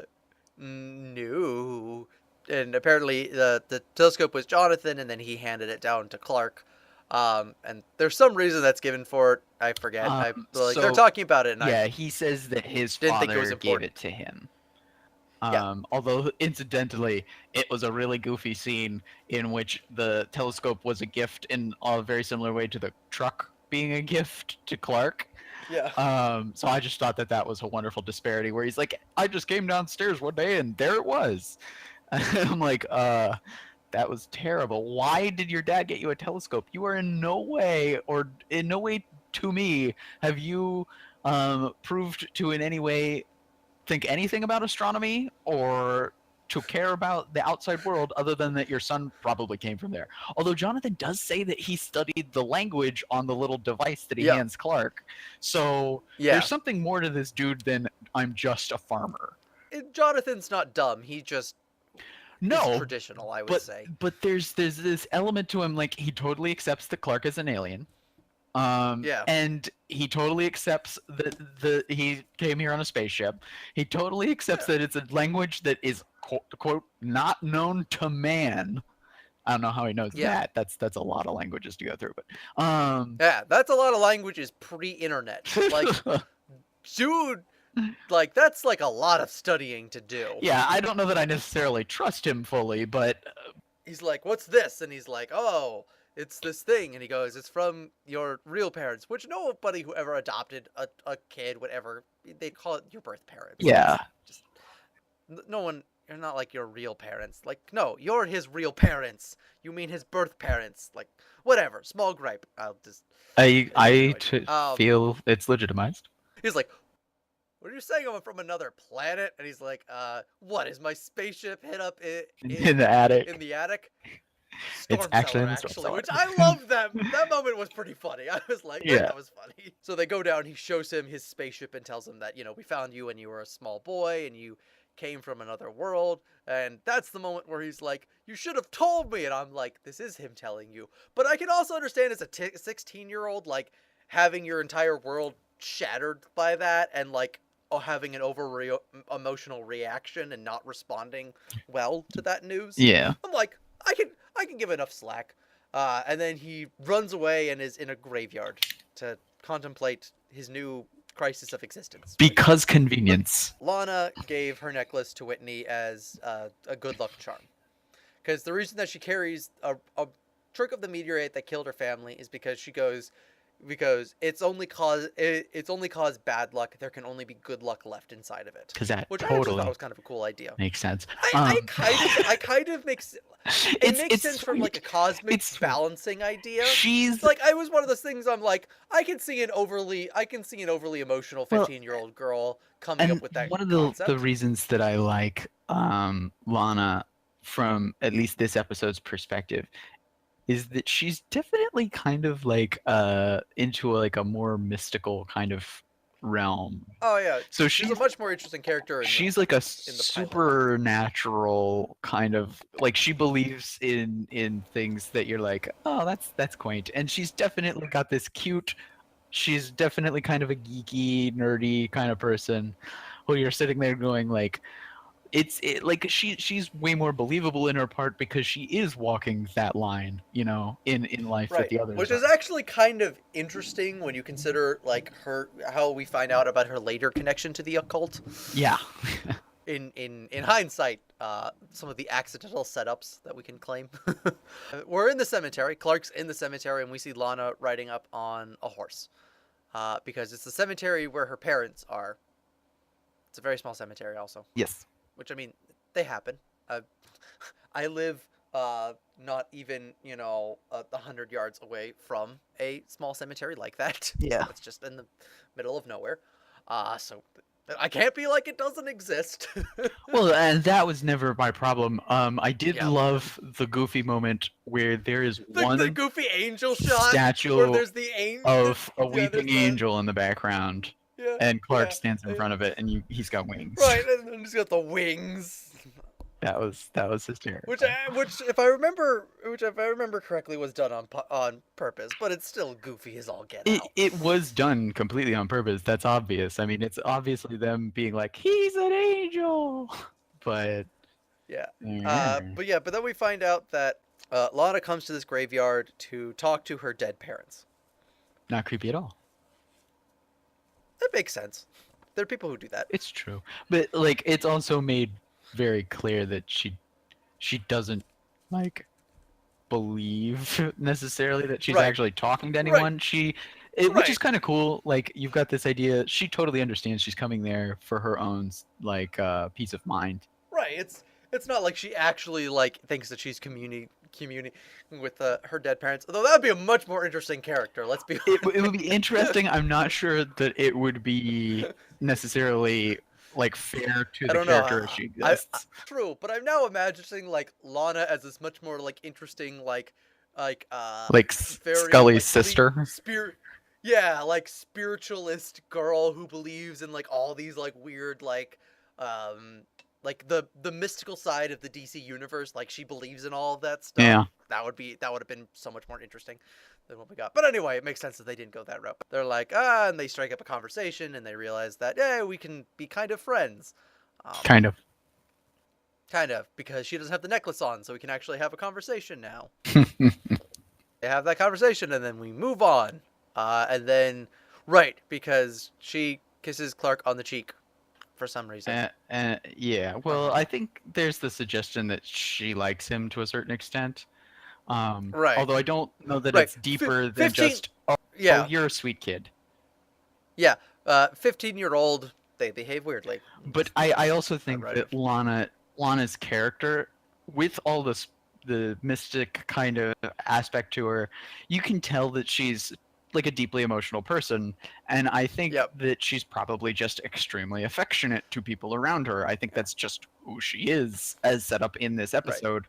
No. And apparently the telescope was Jonathan, and then he handed it down to Clark. And there's some reason that's given for it. I forget. They're talking about it. And he says that his didn't think it was father gave important. it to him. Yeah. Although incidentally, it was a really goofy scene in which the telescope was a gift in a very similar way to the truck being a gift to Clark. Yeah. So I just thought that was a wonderful disparity where he's like, I just came downstairs one day and there it was. And I'm like, that was terrible. Why did your dad get you a telescope? You are in no way to me have you proved to in any way think anything about astronomy or to care about the outside world other than that your son probably came from there. Although Jonathan does say that he studied the language on the little device that he Yeah. hands Clark. So Yeah. there's something more to this dude than I'm just a farmer. Jonathan's not dumb. He just No, is traditional, I would say. but there's this element to him, like he totally accepts that Clark is an alien. Yeah. And he totally accepts that he came here on a spaceship. He totally accepts that it's a language that is quote not known to man. I don't know how he knows that. That's a lot of languages to go through, but yeah, that's a lot of languages pre-internet. Like, dude, like that's like a lot of studying to do. Yeah, I don't know that I necessarily trust him fully, but he's like, "What's this?" And he's like, "Oh, it's this thing." And he goes, "It's from your real parents," which nobody who ever adopted a kid, whatever, they call it your birth parents. Yeah. Just no one. You're not like your real parents. Like, no, you're his real parents. You mean his birth parents. Like, whatever. Small gripe. I'll just. Feel it's legitimized. He's like, "What are you saying? I'm from another planet?" And he's like, "What is my spaceship hit up in the attic?" In the attic. It's actually in the storm cellar. Which I love that. That moment was pretty funny. I was like, yeah, that was funny. So they go down. He shows him his spaceship and tells him that, we found you when you were a small boy and you came from another world. And that's the moment where he's like, "You should have told me." And I'm like, this is him telling you. But I can also understand as a 16-year-old, like having your entire world shattered by that and like having an emotional reaction and not responding well to that news. Yeah. I'm like, I can give enough slack. And then he runs away and is in a graveyard to contemplate his new crisis of existence. Because convenience. Lana gave her necklace to Whitney as a good luck charm. Because the reason that she carries a trick of the meteorite that killed her family is because it's only caused bad luck. There can only be good luck left inside of it. Because that which totally I actually thought was kind of a cool idea. Makes sense. I kind of makes makes sense from like a cosmic balancing idea. She's like, I was one of those things. I'm like, I can see an overly emotional 15-year-old girl coming up with that. One of the reasons that I like Lana from at least this episode's perspective is that she's definitely kind of like into a more mystical kind of realm. Oh yeah. So she's a much more interesting character. She's like a supernatural kind of, like, she believes in things that you're like, oh, that's quaint. And she's definitely got this cute. She's definitely kind of a geeky, nerdy kind of person who you're sitting there going like, she's way more believable in her part because she is walking that line, in life that the others which are. is actually kind of interesting when you consider like how we find out about her later connection to the occult. Yeah. in hindsight, some of the accidental setups that we can claim. We're in the cemetery. Clark's in the cemetery, and we see Lana riding up on a horse because it's the cemetery where her parents are. It's a very small cemetery, also. Yes. Which, I mean, they happen. I live not even 100 yards away from a small cemetery like that. Yeah. So it's just in the middle of nowhere. So I can't be like it doesn't exist. Well, and that was never my problem. I did love the Goofy moment where there is the Goofy angel shot statue where there's the angel of a weeping angel in the background. Yeah, and Clark stands in front of it, and he's got wings. Right, and then he's got the wings. That was hysterical. Which if I remember correctly, was done on purpose, but it's still goofy as all get out. It was done completely on purpose. That's obvious. I mean, it's obviously them being like, he's an angel, but yeah. But then we find out that Lana comes to this graveyard to talk to her dead parents. Not creepy at all. That makes sense. There are people who do that. It's true, but like, it's also made very clear that she doesn't like believe necessarily that she's actually talking to anyone. Which is kind of cool. Like, you've got this idea. She totally understands she's coming there for her own like peace of mind. Right. It's not like she actually like thinks that she's communing with her dead parents. Although that would be a much more interesting character. Let's be. It would be interesting. I'm not sure that it would be necessarily like fair to I the don't know. character as she I exists. true, but I'm now imagining like Lana as this much more like interesting like Like very Scully's like sister. spirit. Yeah, like spiritualist girl who believes in like all these like weird um like the mystical side of the DC universe. Like she believes in all of that stuff. Yeah, That would have been so much more interesting than what we got. But anyway, it makes sense that they didn't go that route. They're like, and they strike up a conversation and they realize that, yeah, we can be kind of friends. kind of. Kind of, because she doesn't have the necklace on, so we can actually have a conversation now. They have that conversation and then we move on. And then, right, because she kisses Clark on the cheek for some reason. Yeah, well, I think there's the suggestion that she likes him to a certain extent. Right. Although I don't know that Right. it's deeper than 15. just, oh, Yeah. you're a sweet kid. Yeah. 15-year-old, they behave weirdly. But I also think right. that Lana's character, with all this the mystic kind of aspect to her, you can tell that she's like a deeply emotional person, and I think that she's probably just extremely affectionate to people around her. I think that's just who she is, as set up in this episode.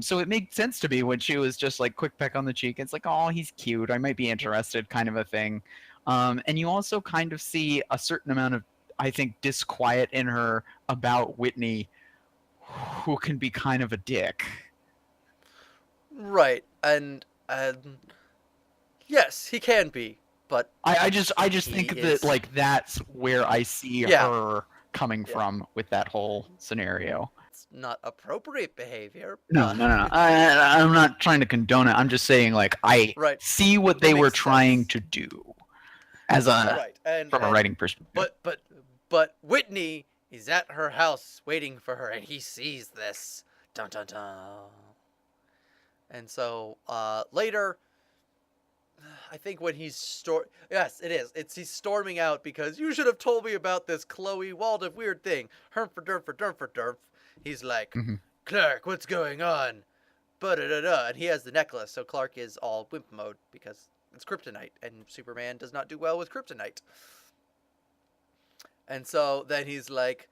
So it made sense to me when she was just like quick peck on the cheek. It's like, oh, he's cute. I might be interested, kind of a thing. And you also kind of see a certain amount of, I think, disquiet in her about Whitney, who can be kind of a dick. Right, and yes, he can be, but I just think that like that's where I see her coming from with that whole scenario. It's not appropriate behavior. No. I'm not trying to condone it. I'm just saying, like, I see what they were trying to do as from a writing perspective. But Whitney is at her house waiting for her, and he sees this. Dun dun dun. And so later, I think when he's yes, it is. He's storming out because you should have told me about this Chloe Waldorf weird thing. Herm for derp for derp for derp. He's like, Clark, what's going on? Ba-da-da-da. And he has the necklace, so Clark is all wimp mode because it's kryptonite, and Superman does not do well with kryptonite. And so then he's like,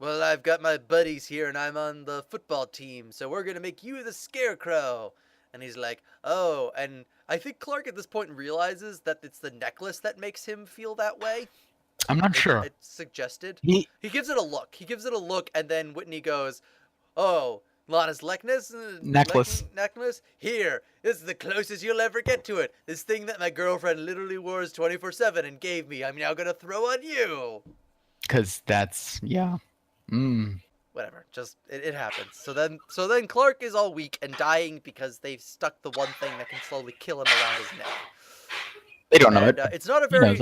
well, I've got my buddies here, and I'm on the football team, so we're gonna make you the Scarecrow. And he's like, oh, and I think Clark at this point realizes that it's the necklace that makes him feel that way. I'm not sure. It's suggested. He gives it a look. And then Whitney goes, oh, Lana's necklace? Here, this is the closest you'll ever get to it. This thing that my girlfriend literally wears 24/7 and gave me, I'm now gonna throw on you. Because that's, Whatever, just, it happens. So then Clark is all weak and dying because they've stuck the one thing that can slowly kill him around his neck. They don't know it. It's not a very...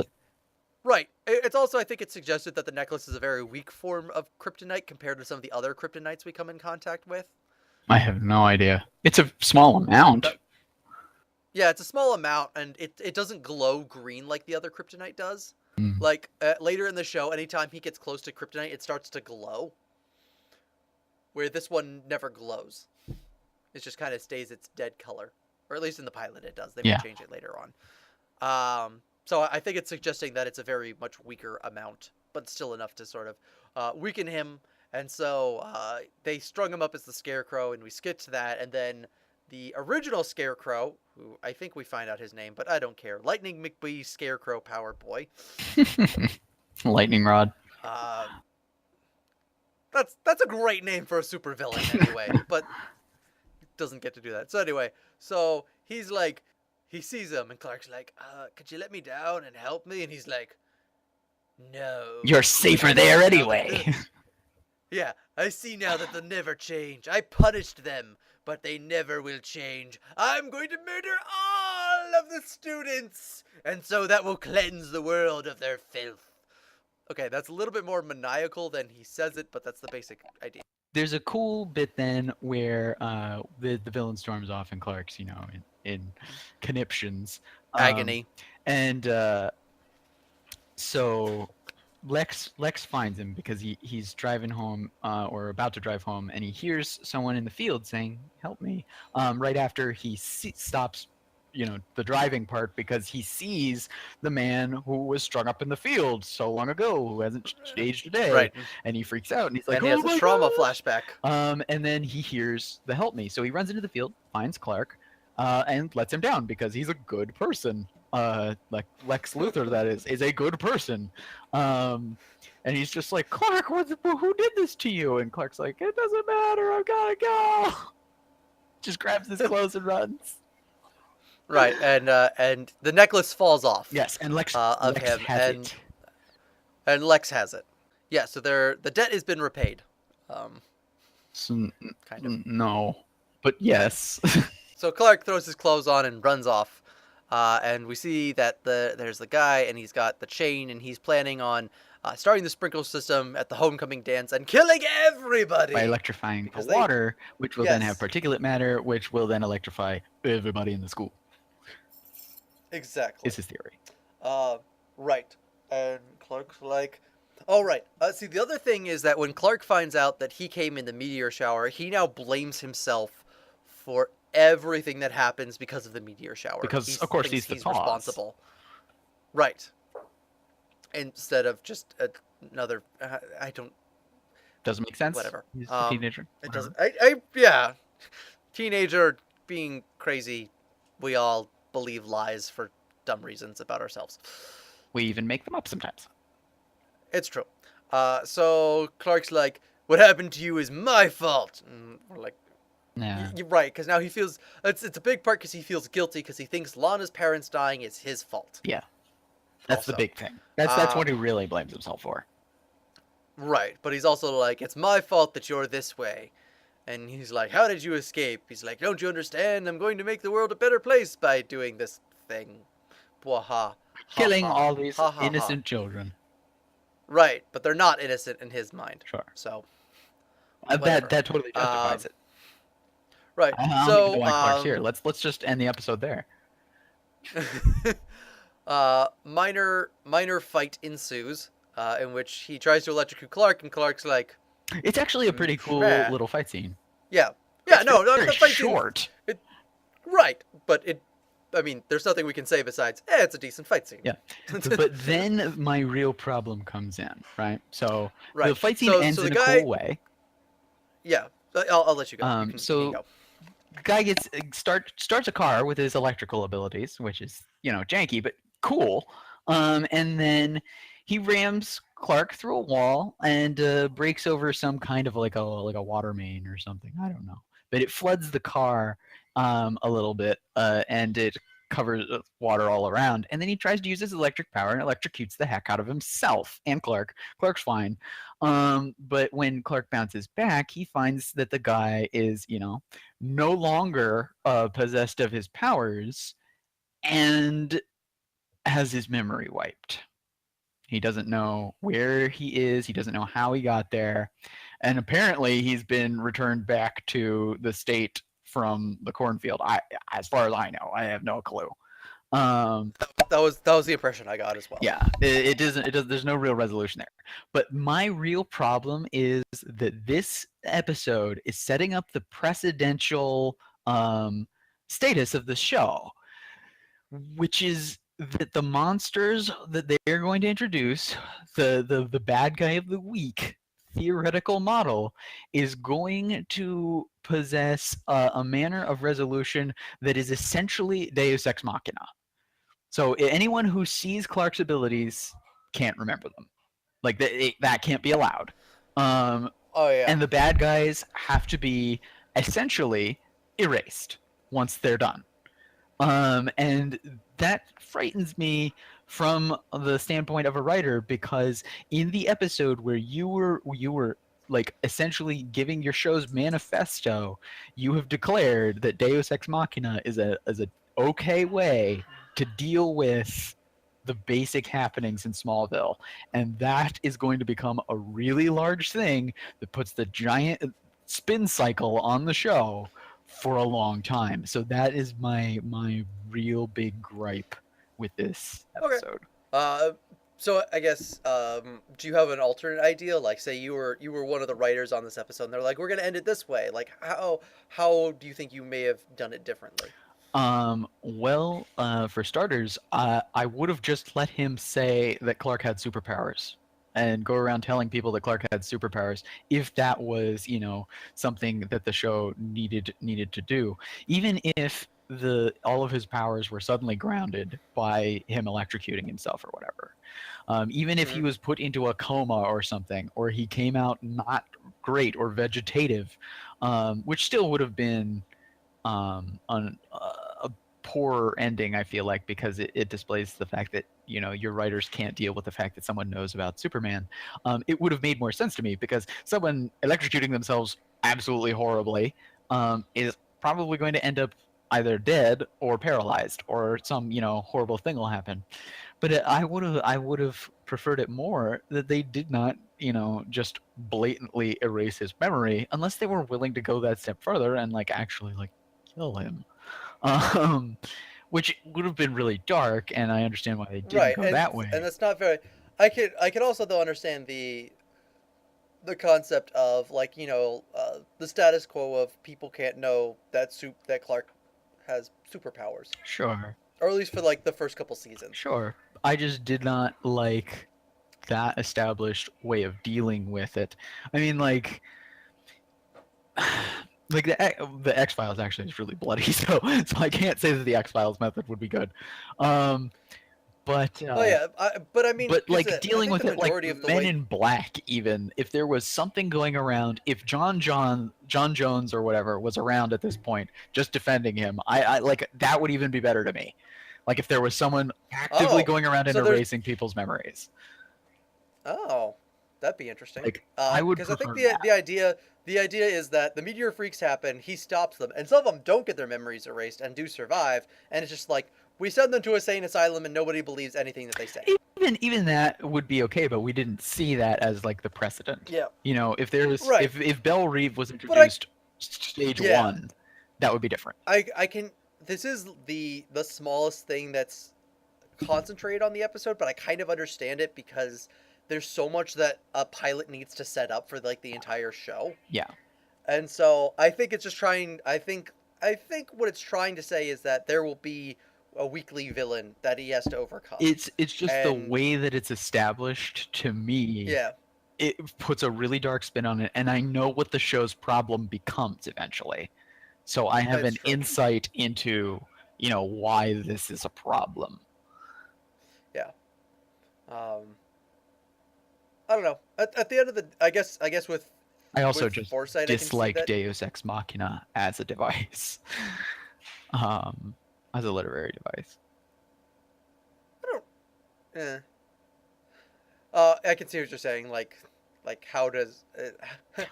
Right. It's also, I think it's suggested that the necklace is a very weak form of kryptonite compared to some of the other kryptonites we come in contact with. I have no idea. It's a small amount. Yeah, it's a small amount, and it doesn't glow green like the other kryptonite does. Like, later in the show, anytime he gets close to kryptonite, it starts to glow. Where this one never glows. It just kind of stays its dead color. Or at least in the pilot it does. They may change it later on. So I think it's suggesting that it's a very much weaker amount, but still enough to sort of weaken him. And so they strung him up as the Scarecrow, and we skip to that. And then the original Scarecrow, who I think we find out his name, but I don't care. Lightning McBee Scarecrow Power Boy. Lightning Rod. That's a great name for a supervillain anyway, but doesn't get to do that. So anyway, so he's like, he sees him, and Clark's like, could you let me down and help me? And he's like, no. You're safer there anyway. Yeah, I see now that they'll never change. I punished them, but they never will change. I'm going to murder all of the students, and so that will cleanse the world of their filth. Okay, that's a little bit more maniacal than he says it, but that's the basic idea. There's a cool bit then where the villain storms off and Clark's, in conniptions. Agony. And so Lex finds him because he's driving home or about to drive home, and he hears someone in the field saying, help me, right after he stops the driving part, because he sees the man who was strung up in the field so long ago, who hasn't aged a day, Right. and he freaks out and he's like, And he "Oh has a my trauma gosh!" flashback. And then he hears the "help me," so he runs into the field, finds Clark, and lets him down because he's a good person. Like Lex Luthor, that is a good person. And he's just like, "Clark, who did this to you?" And Clark's like, "It doesn't matter. I've gotta go." Just grabs his clothes and runs. Right, and the necklace falls off Yes, and Lex of Lex him, has it. and Lex has it. Yeah, so the debt has been repaid. Um, So, kind of. no, but yes. So Clark throws his clothes on and runs off. And we see that there's the guy, and he's got the chain, and he's planning on starting the sprinkler system at the homecoming dance and killing everybody By electrifying the because water, which will then have yes, particulate matter, which will then electrify everybody in the school. exactly. Is his theory. Right. And Clark's like, oh right. See, the other thing is that when Clark finds out that he came in the meteor shower, he now blames himself for everything that happens because of the meteor shower. Because, He of course, thinks he's the he's cause. responsible. Right. Instead of just another, I don't. Doesn't make sense. Whatever. He's a teenager. It Whatever. doesn't. Yeah. Teenager being crazy. We all believe lies for dumb reasons about ourselves. We even make them up sometimes. It's true. So Clark's like, "What happened to you is my fault." And we're like, Yeah. "You're right," because now he feels it's a big part because he feels guilty because he thinks Lana's parents dying is his fault. Yeah. That's Also. the big thing. That's what he really blames himself for. Right, but he's also like, "It's my fault that you're this way." And he's like, "How did you escape?" He's like, "Don't you understand? I'm going to make the world a better place by doing this thing." Bwaha. Killing all these Ha ha ha. innocent children. Right, but they're not innocent in his mind. Sure. So. That totally justifies it. Right. I don't So even know why Clark's here. Let's just end the episode there. Minor fight ensues, in which he tries to electrocute Clark, and Clark's like, It's actually a pretty cool "Meh." little fight scene. Yeah, It's no, very the fight short. right, but I mean, there's nothing we can say besides, it's a decent fight scene. Yeah. But then my real problem comes in, right? So Right. the fight scene So ends the in guy, a cool way. Yeah, I'll let you go. You can So go. the guy starts a car with his electrical abilities, which is janky but cool. And then he rams Clark through a wall and breaks over some kind of like a water main or something. I don't know, but it floods the car a little bit, and it covers water all around. And then he tries to use his electric power and electrocutes the heck out of himself and Clark. Clark's fine. But when Clark bounces back, he finds that the guy is, no longer possessed of his powers and has his memory wiped. He doesn't know where he is. He doesn't know how he got there. And apparently he's been returned back to the state from the cornfield. As far as I know, I have no clue. That was the impression I got as well. Yeah, it doesn't. There's no real resolution there. But my real problem is that this episode is setting up the precedential status of the show, which is that the monsters that they're going to introduce, the bad guy of the week theoretical model, is going to possess a manner of resolution that is essentially Deus Ex Machina. So anyone who sees Clark's abilities can't remember them. Like that can't be allowed. Oh yeah. And the bad guys have to be essentially erased once they're done. And that frightens me from the standpoint of a writer, because in the episode where you were like essentially giving your show's manifesto, you have declared that Deus Ex Machina is a okay way to deal with the basic happenings in Smallville, and that is going to become a really large thing that puts the giant spin cycle on the show for a long time. So that is my real big gripe with this episode. Okay. So I guess, do you have an alternate idea? Like, say you were one of the writers on this episode, and they're like, "We're gonna end it this way." Like, how do you think you may have done it differently? For starters, I would have just let him say that Clark had superpowers and go around telling people that Clark had superpowers if that was, something that the show needed to do. Even if the all of his powers were suddenly grounded by him electrocuting himself or whatever. Even if he Hmm. was put into a coma or something, or he came out not great or vegetative, which still would have been a poor ending. I feel like because it displays the fact that your writers can't deal with the fact that someone knows about Superman. It would have made more sense to me because someone electrocuting themselves absolutely horribly is probably going to end up either dead or paralyzed or some horrible thing will happen. But I would have preferred it more that they did not just blatantly erase his memory unless they were willing to go that step further and like actually like kill him. um, which would have been really dark, and I understand why they didn't Right, go and that way. that's not very. I could also though understand the concept of like the status quo of people can't know that Clark has superpowers, Sure, or at least for like the first couple seasons. sure. I just did not like that established way of dealing with it. I mean, like the X Files actually is really bloody, so I can't say that the X Files method would be good. Um, but Oh uh, yeah, but I mean, but because like I dealing think with the it like majority of the Men way. in Black, even if there was something going around, if John Jones or whatever was around at this point just defending him, I like that would even be better to me. Like if there was someone actively Oh, going around and so there's erasing people's memories, oh, that'd be interesting. like I would Because I think prefer the that. idea is that the meteor freaks happen, he stops them, and some of them don't get their memories erased and do survive, and it's just like we send them to a sane asylum and nobody believes anything that they say. Even that would be okay, but we didn't see that as like the precedent. Yeah, If there's right. if Belle Reeve was But I introduced stage yeah, one, that would be different. I can. This is the smallest thing that's concentrated on the episode, but I kind of understand it because there's so much that a pilot needs to set up for like the entire show. Yeah. And so I think it's just trying. I think what it's trying to say is that there will be a weekly villain that he has to overcome. It's just the And way that it's established to me. yeah, It puts a really dark spin on it, and I know what the show's problem becomes eventually. So I have it's an true. insight into why this is a problem. Yeah. Um, I don't know. At the end of the, I guess I also with just foresight, I can see dislike that. Deus Ex Machina as a device, um, as a literary device. I don't. Eh. I can see what you're saying. Like how does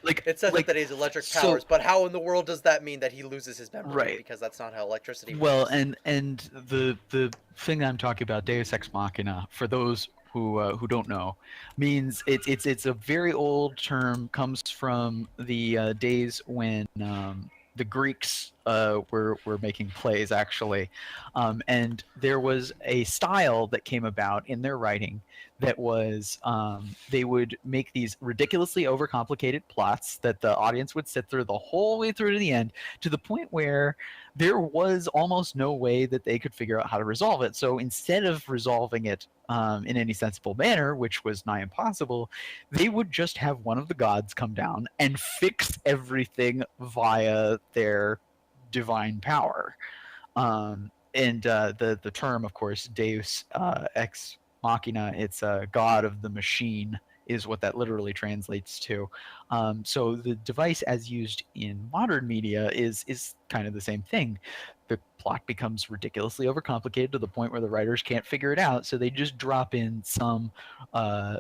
Like, it says like, that he has electric so powers, but how in the world does that mean that he loses his memory? right. Because that's not how electricity Well, works. and the thing that I'm talking about, Deus Ex Machina, for those who don't know, means it's a very old term. Comes from the days when the Greeks were making plays actually, and there was a style that came about in their writing that was they would make these ridiculously overcomplicated plots that the audience would sit through the whole way through to the end, to the point where there was almost no way that they could figure out how to resolve it. So instead of resolving it in any sensible manner, which was nigh impossible, they would just have one of the gods come down and fix everything via their divine power. And the term, of course, Deus ex machina, it's God of the machine, is what that literally translates to. So the device, as used in modern media, is kind of the same thing. The plot becomes ridiculously overcomplicated to the point where the writers can't figure it out, so they just drop in some uh,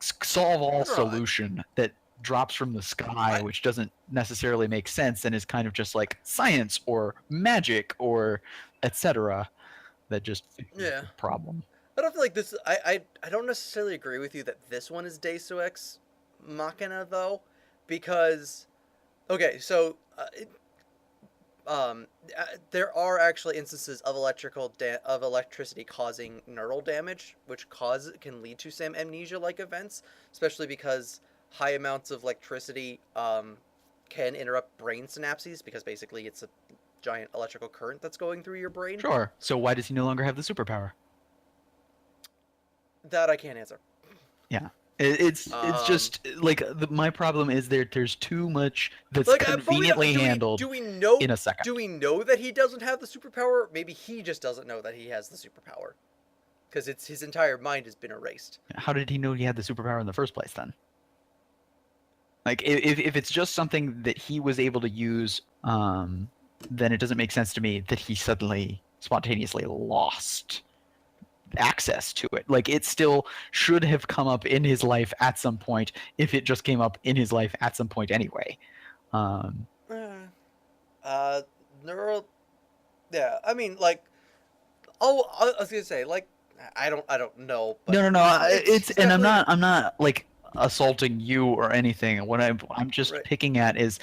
solve all I don't know. solution that drops from the sky, I which doesn't necessarily make sense and is kind of just like science or magic or etc. That just fixes yeah. the problem. I don't feel like this. I don't necessarily agree with you that this one is Deus Ex Machina though, because okay, so um, there are actually instances of electricity causing neural damage, which can lead to some amnesia-like events, especially because high amounts of electricity can interrupt brain synapses because basically it's a giant electrical current that's going through your brain. Sure. So why does he no longer have the superpower? That I can't answer. Yeah. It's Um, just like my problem is there's too much that's like, but conveniently handled do we know in a second. do we know that he doesn't have the superpower? Maybe he just doesn't know that he has the superpower because it's his entire mind has been erased. How did he know he had the superpower in the first place then? Like if it's just something that he was able to use, then it doesn't make sense to me that he suddenly spontaneously lost access to it. Like it still should have come up in his life at some point if it just came up in his life at some point anyway. Um, Uh, uh, neural. Yeah, I mean, like, oh, I was gonna say, like, I don't know, but no. It's it's and definitely I'm not like assaulting you or anything. What I'm just right. picking at is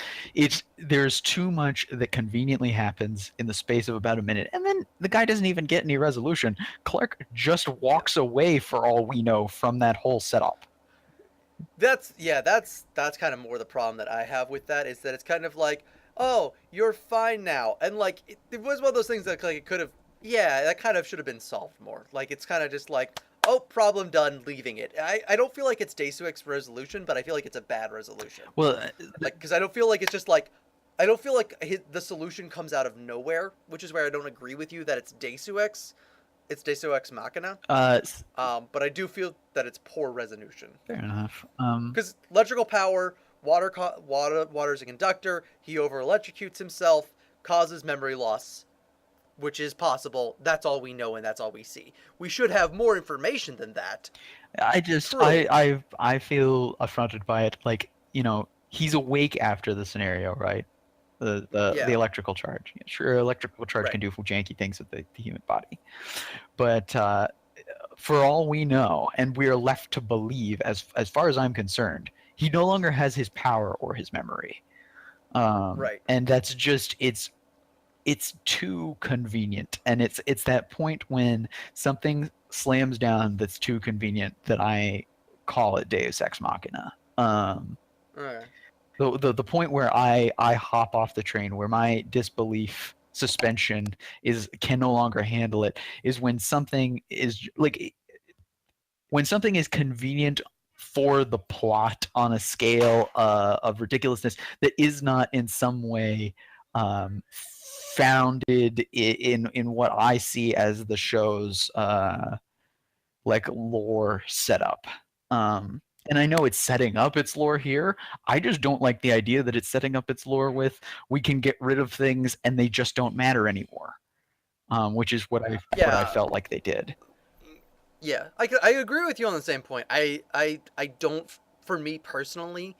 there's too much that conveniently happens in the space of about a minute, and then the guy doesn't even get any resolution. Clark just Yeah, walks away for all we know from that whole setup. that's kind of more the problem that I have with that is that it's kind of like, oh, you're fine now, and like it was one of those things that like it could have, yeah, that kind of should have been solved more. Like it's kind of just like, oh, problem done, leaving it. I don't feel like it's Deus Ex resolution, but I feel like it's a bad resolution. Well, Like because I don't feel like it's just like. I don't feel like the solution comes out of nowhere, which is where I don't agree with you that it's Deus Ex. It's Deus Ex Machina. uh, But I do feel that it's poor resolution. fair enough. Because electrical power, water's a conductor. He over electrocutes himself, causes memory loss, which is possible. That's all we know and that's all we see. We should have more information than that. I just True. I feel affronted by it. Like he's awake after the scenario, right? The Yeah. electrical charge. Yeah, sure, electrical charge Right. can do janky things with the human body, but for all we know, and we are left to believe, as far as I'm concerned, he no longer has his power or his memory, Right. and that's just it's too convenient, and it's that point when something slams down that's too convenient that I call it Deus Ex Machina. Okay. The point where I hop off the train, where my disbelief suspension can no longer handle it, is when something is like when something is convenient for the plot on a scale of ridiculousness that is not in some way founded in what I see as the show's like lore setup. And I know it's setting up its lore here. I just don't like the idea that it's setting up its lore with we can get rid of things and they just don't matter anymore, which is what I Yeah. felt like they did. Yeah. I agree with you on the same point. I don't, for me personally,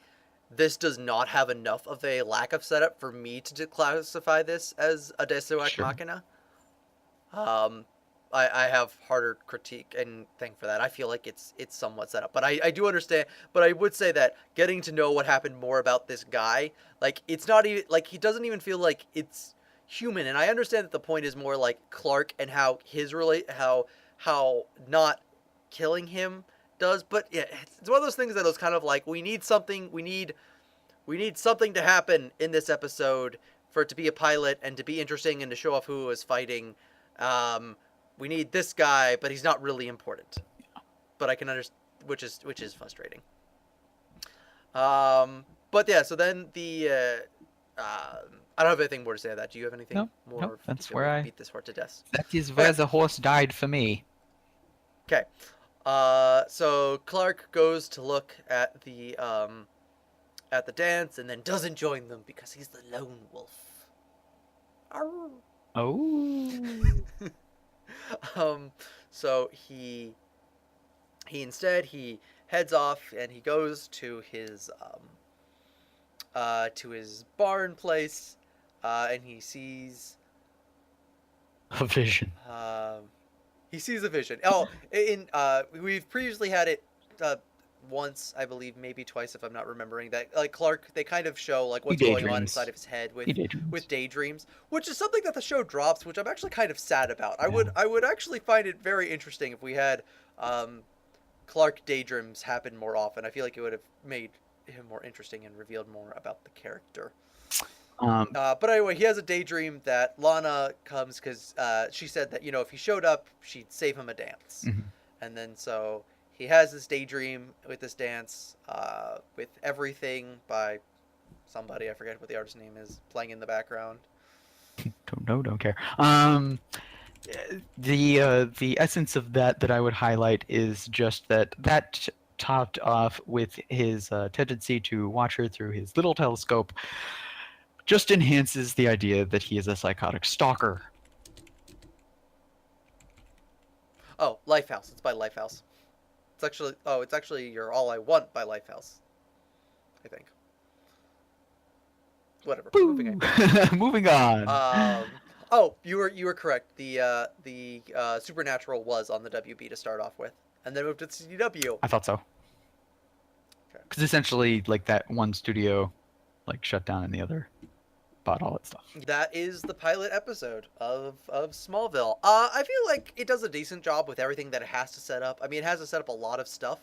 this does not have enough of a lack of setup for me to classify this as a Deus Ex Sure. Machina. Um, I have harder critique and thing for that. I feel like it's somewhat set up, but I do understand. But I would say that getting to know what happened more about this guy, like it's not even like he doesn't even feel like it's human. And I understand that the point is more like Clark and how his relate how not killing him does. But yeah, it's one of those things that was kind of like we need something to happen in this episode for it to be a pilot and to be interesting and to show off who it was fighting. Um, we need this guy, but he's not really important. But I can understand, which is frustrating. But yeah, so then I don't have anything more to say on that. Do you have anything more? No, Do you that's feel where we I. beat this horse to death? That is where Okay. the horse died for me. Okay. So Clark goes to look at the dance and then doesn't join them because he's the lone wolf. Arr. Oh. um, so he instead he heads off and he goes to his barn place, and A vision. he sees a vision. Oh, in we've previously had it once, I believe, maybe twice if I'm not remembering that. Like Clark, they kind of show like He what's going on daydreams. inside of his head He daydreams. with daydreams, which is something that the show drops, which I'm actually kind of sad about. Yeah. I would actually find it very interesting if we had Clark daydreams happen more often. I feel like it would have made him more interesting and revealed more about the character. But anyway, he has a daydream that Lana comes because she said that if he showed up, she'd save him a dance, Mhm. and then so he has this daydream with this dance with everything by somebody I forget what the artist's name is playing in the background. Don't know, don't care. The essence of that I would highlight is just that topped off with his tendency to watch her through his little telescope just enhances the idea that he is a psychotic stalker. Oh, Lifehouse. It's by Lifehouse. It's actually You're All I Want by Lifehouse. I think. Whatever. Moving Boo! on. Moving on. Oh, you were correct. The Supernatural was on the WB to start off with, and then moved to CW. I thought so. Okay. Because essentially, like that one studio, like shut down, and the other bought all that stuff. That is the pilot episode of Smallville. I feel like it does a decent job with everything that it has to set up. I mean, it has to set up a lot of stuff.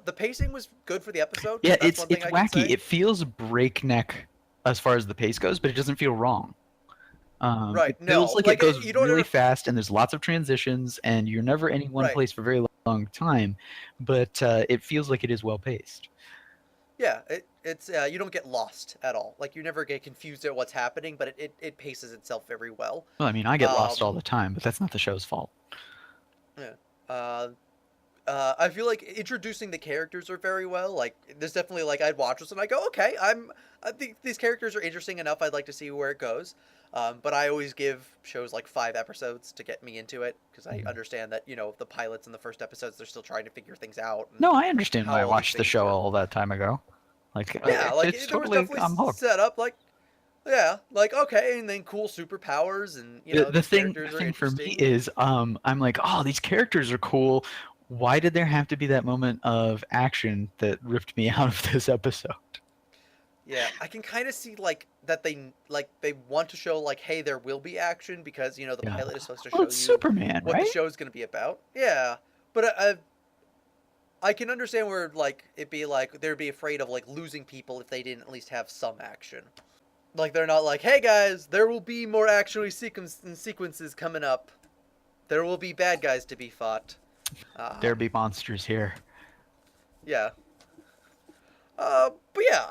The pacing was good for the episode. Yeah, That's one thing it's I can wacky. say. It feels breakneck as far as the pace goes, but it doesn't feel wrong. It Right. feels No. like it Like goes you don't really ever. fast, and there's lots of transitions, and you're never in one Right. place for a very long time. But it feels like it is well paced. Yeah. It's you don't get lost at all. Like you never get confused at what's happening, but it paces itself very well. Well, I mean, I get lost all Um. the time, but that's not the show's fault. Yeah. Uh, I feel like introducing the characters are very well. Like, there's definitely like I'd watch this and I go, okay, I think these characters are interesting enough. I'd like to see where it goes. But I always give shows like 5 episodes to get me into it because I Mhm. understand that the pilots in the first episodes they're still trying to figure things out and No, I understand how why I all these watched the things show work. all that time ago. Like, Yeah, like it's there was totally, definitely I'm hooked. set up like yeah, like okay, and then cool superpowers and The these thing characters the are thing for me interesting. is I'm like, oh, these characters are cool. Why did there have to be that moment of action that ripped me out of this episode? Yeah, I can kind of see like that they want to show like, hey, there will be action because the Yeah. pilot is supposed to Well, show it's you Superman, what the right? show is going to be about. Yeah, but I can understand where like it be like they'd be afraid of like losing people if they didn't at least have some action. Like they're not like, hey guys, there will be more action sequences coming up. There will be bad guys to be fought. There Um, be monsters here. yeah. But yeah.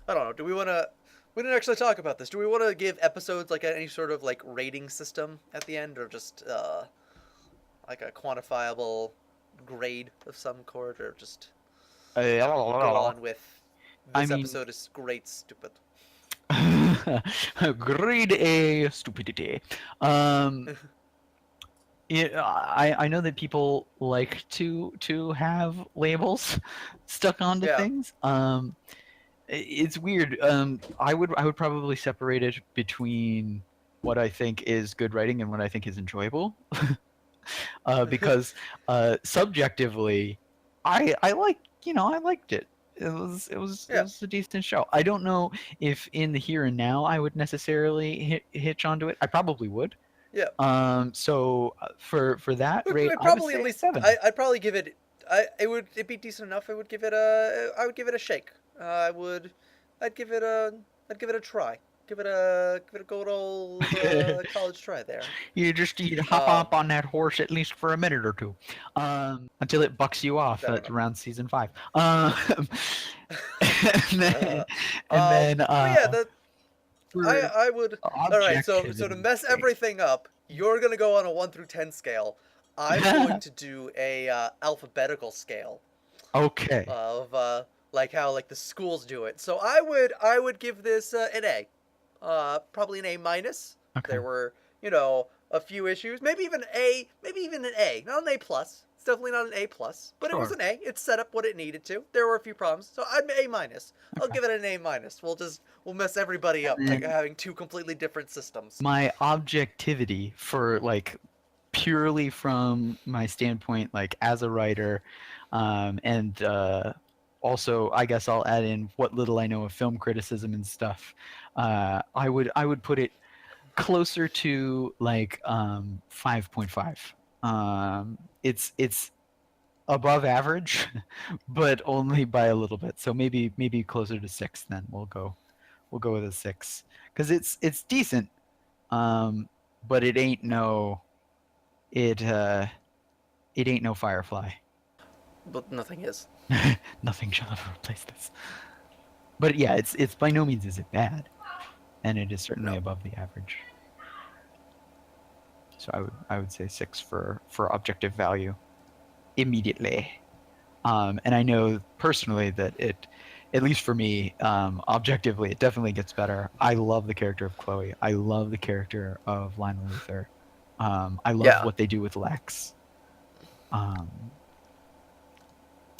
I don't know. Do we want to? We didn't actually talk about this. Do we want to give episodes like any sort of like rating system at the end, or just like a quantifiable grade of some sort, or just go I on with this mean, episode is great, stupid. grade A stupidity. Um, yeah, I know that people like to have labels stuck onto Yeah. things. It's weird. I would probably separate it between what I think is good writing and what I think is enjoyable. Because subjectively, I like I liked it. It Yeah. was a decent show. I don't know if in the here and now I would necessarily hitch onto it. I probably would. Yeah. So for that rate, We'd I would probably at say a least. 7. I'd probably give it. It'd be decent enough. I would give it a. I would give it a shake. I would. I'd give it a. I'd give it a try. Give it a good old college try there. You hop Um, up on that horse at least for a minute or two, until it bucks you off Fair at enough. around season 5. And then, Uh, and then but yeah, for I would. All right, so to objectivity mess sake. everything up, you're gonna go on a 1 through 10 scale. I'm going to do a alphabetical scale Okay. of like how like the schools do it. So I would give this an A, probably an A minus. Okay. There were a few issues, maybe even an A, not an A plus. It's definitely not an A plus, but it was Sure. an A. It set up what it needed to. There were a few problems, so I'm A minus. I'll Okay. give it an A minus. We'll mess everybody up by And having two completely different systems. my objectivity for like purely from my standpoint, like as a writer, and also I guess I'll add in what little I know of film criticism and stuff. I would put it closer to like 5.5. It's above average, but only by a little bit. So maybe closer to 6. Then we'll go with a 6 because it's decent, but it ain't no it ain't no Firefly. But nothing is. Nothing shall ever replace this. But yeah, it's by no means is it bad, and it is certainly No. above the average. So I would say 6 for objective value immediately. And I know personally that it, at least for me, objectively, it definitely gets better. I love the character of Chloe. I love the character of Lionel Luthor. I love Yeah. what they do with Lex.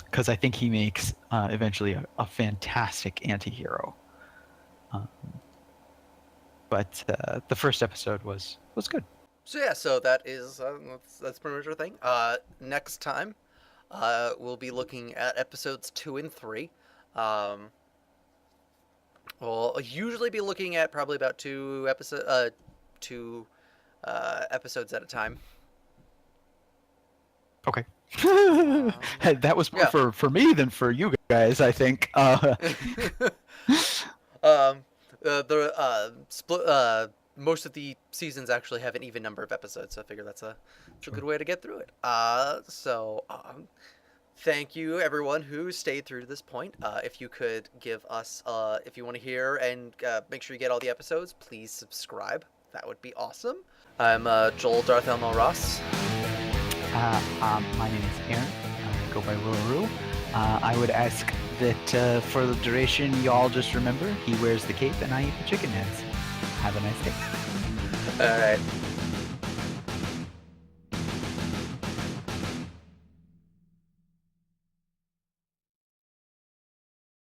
Because I think he makes eventually a fantastic anti-hero. But the first episode was good. So yeah, so that is that's pretty much our thing. Next time, we'll be looking at episodes 2 and 3. We'll usually be looking at probably about two episodes at a time. Okay. That was more Yeah. for me than for you guys, I think. The split. Most of the seasons actually have an even number of episodes, so I figure that's a good way to get through it. Thank you everyone who stayed through to this point. If you could give us, if you want to hear and make sure you get all the episodes, please subscribe. That would be awesome. I'm Joel Darth Elmo Ross. My name is Aaron. I go by Willaroo. I would ask that for the duration, y'all just remember he wears the cape and I eat the chicken heads. Have a nice day. All right.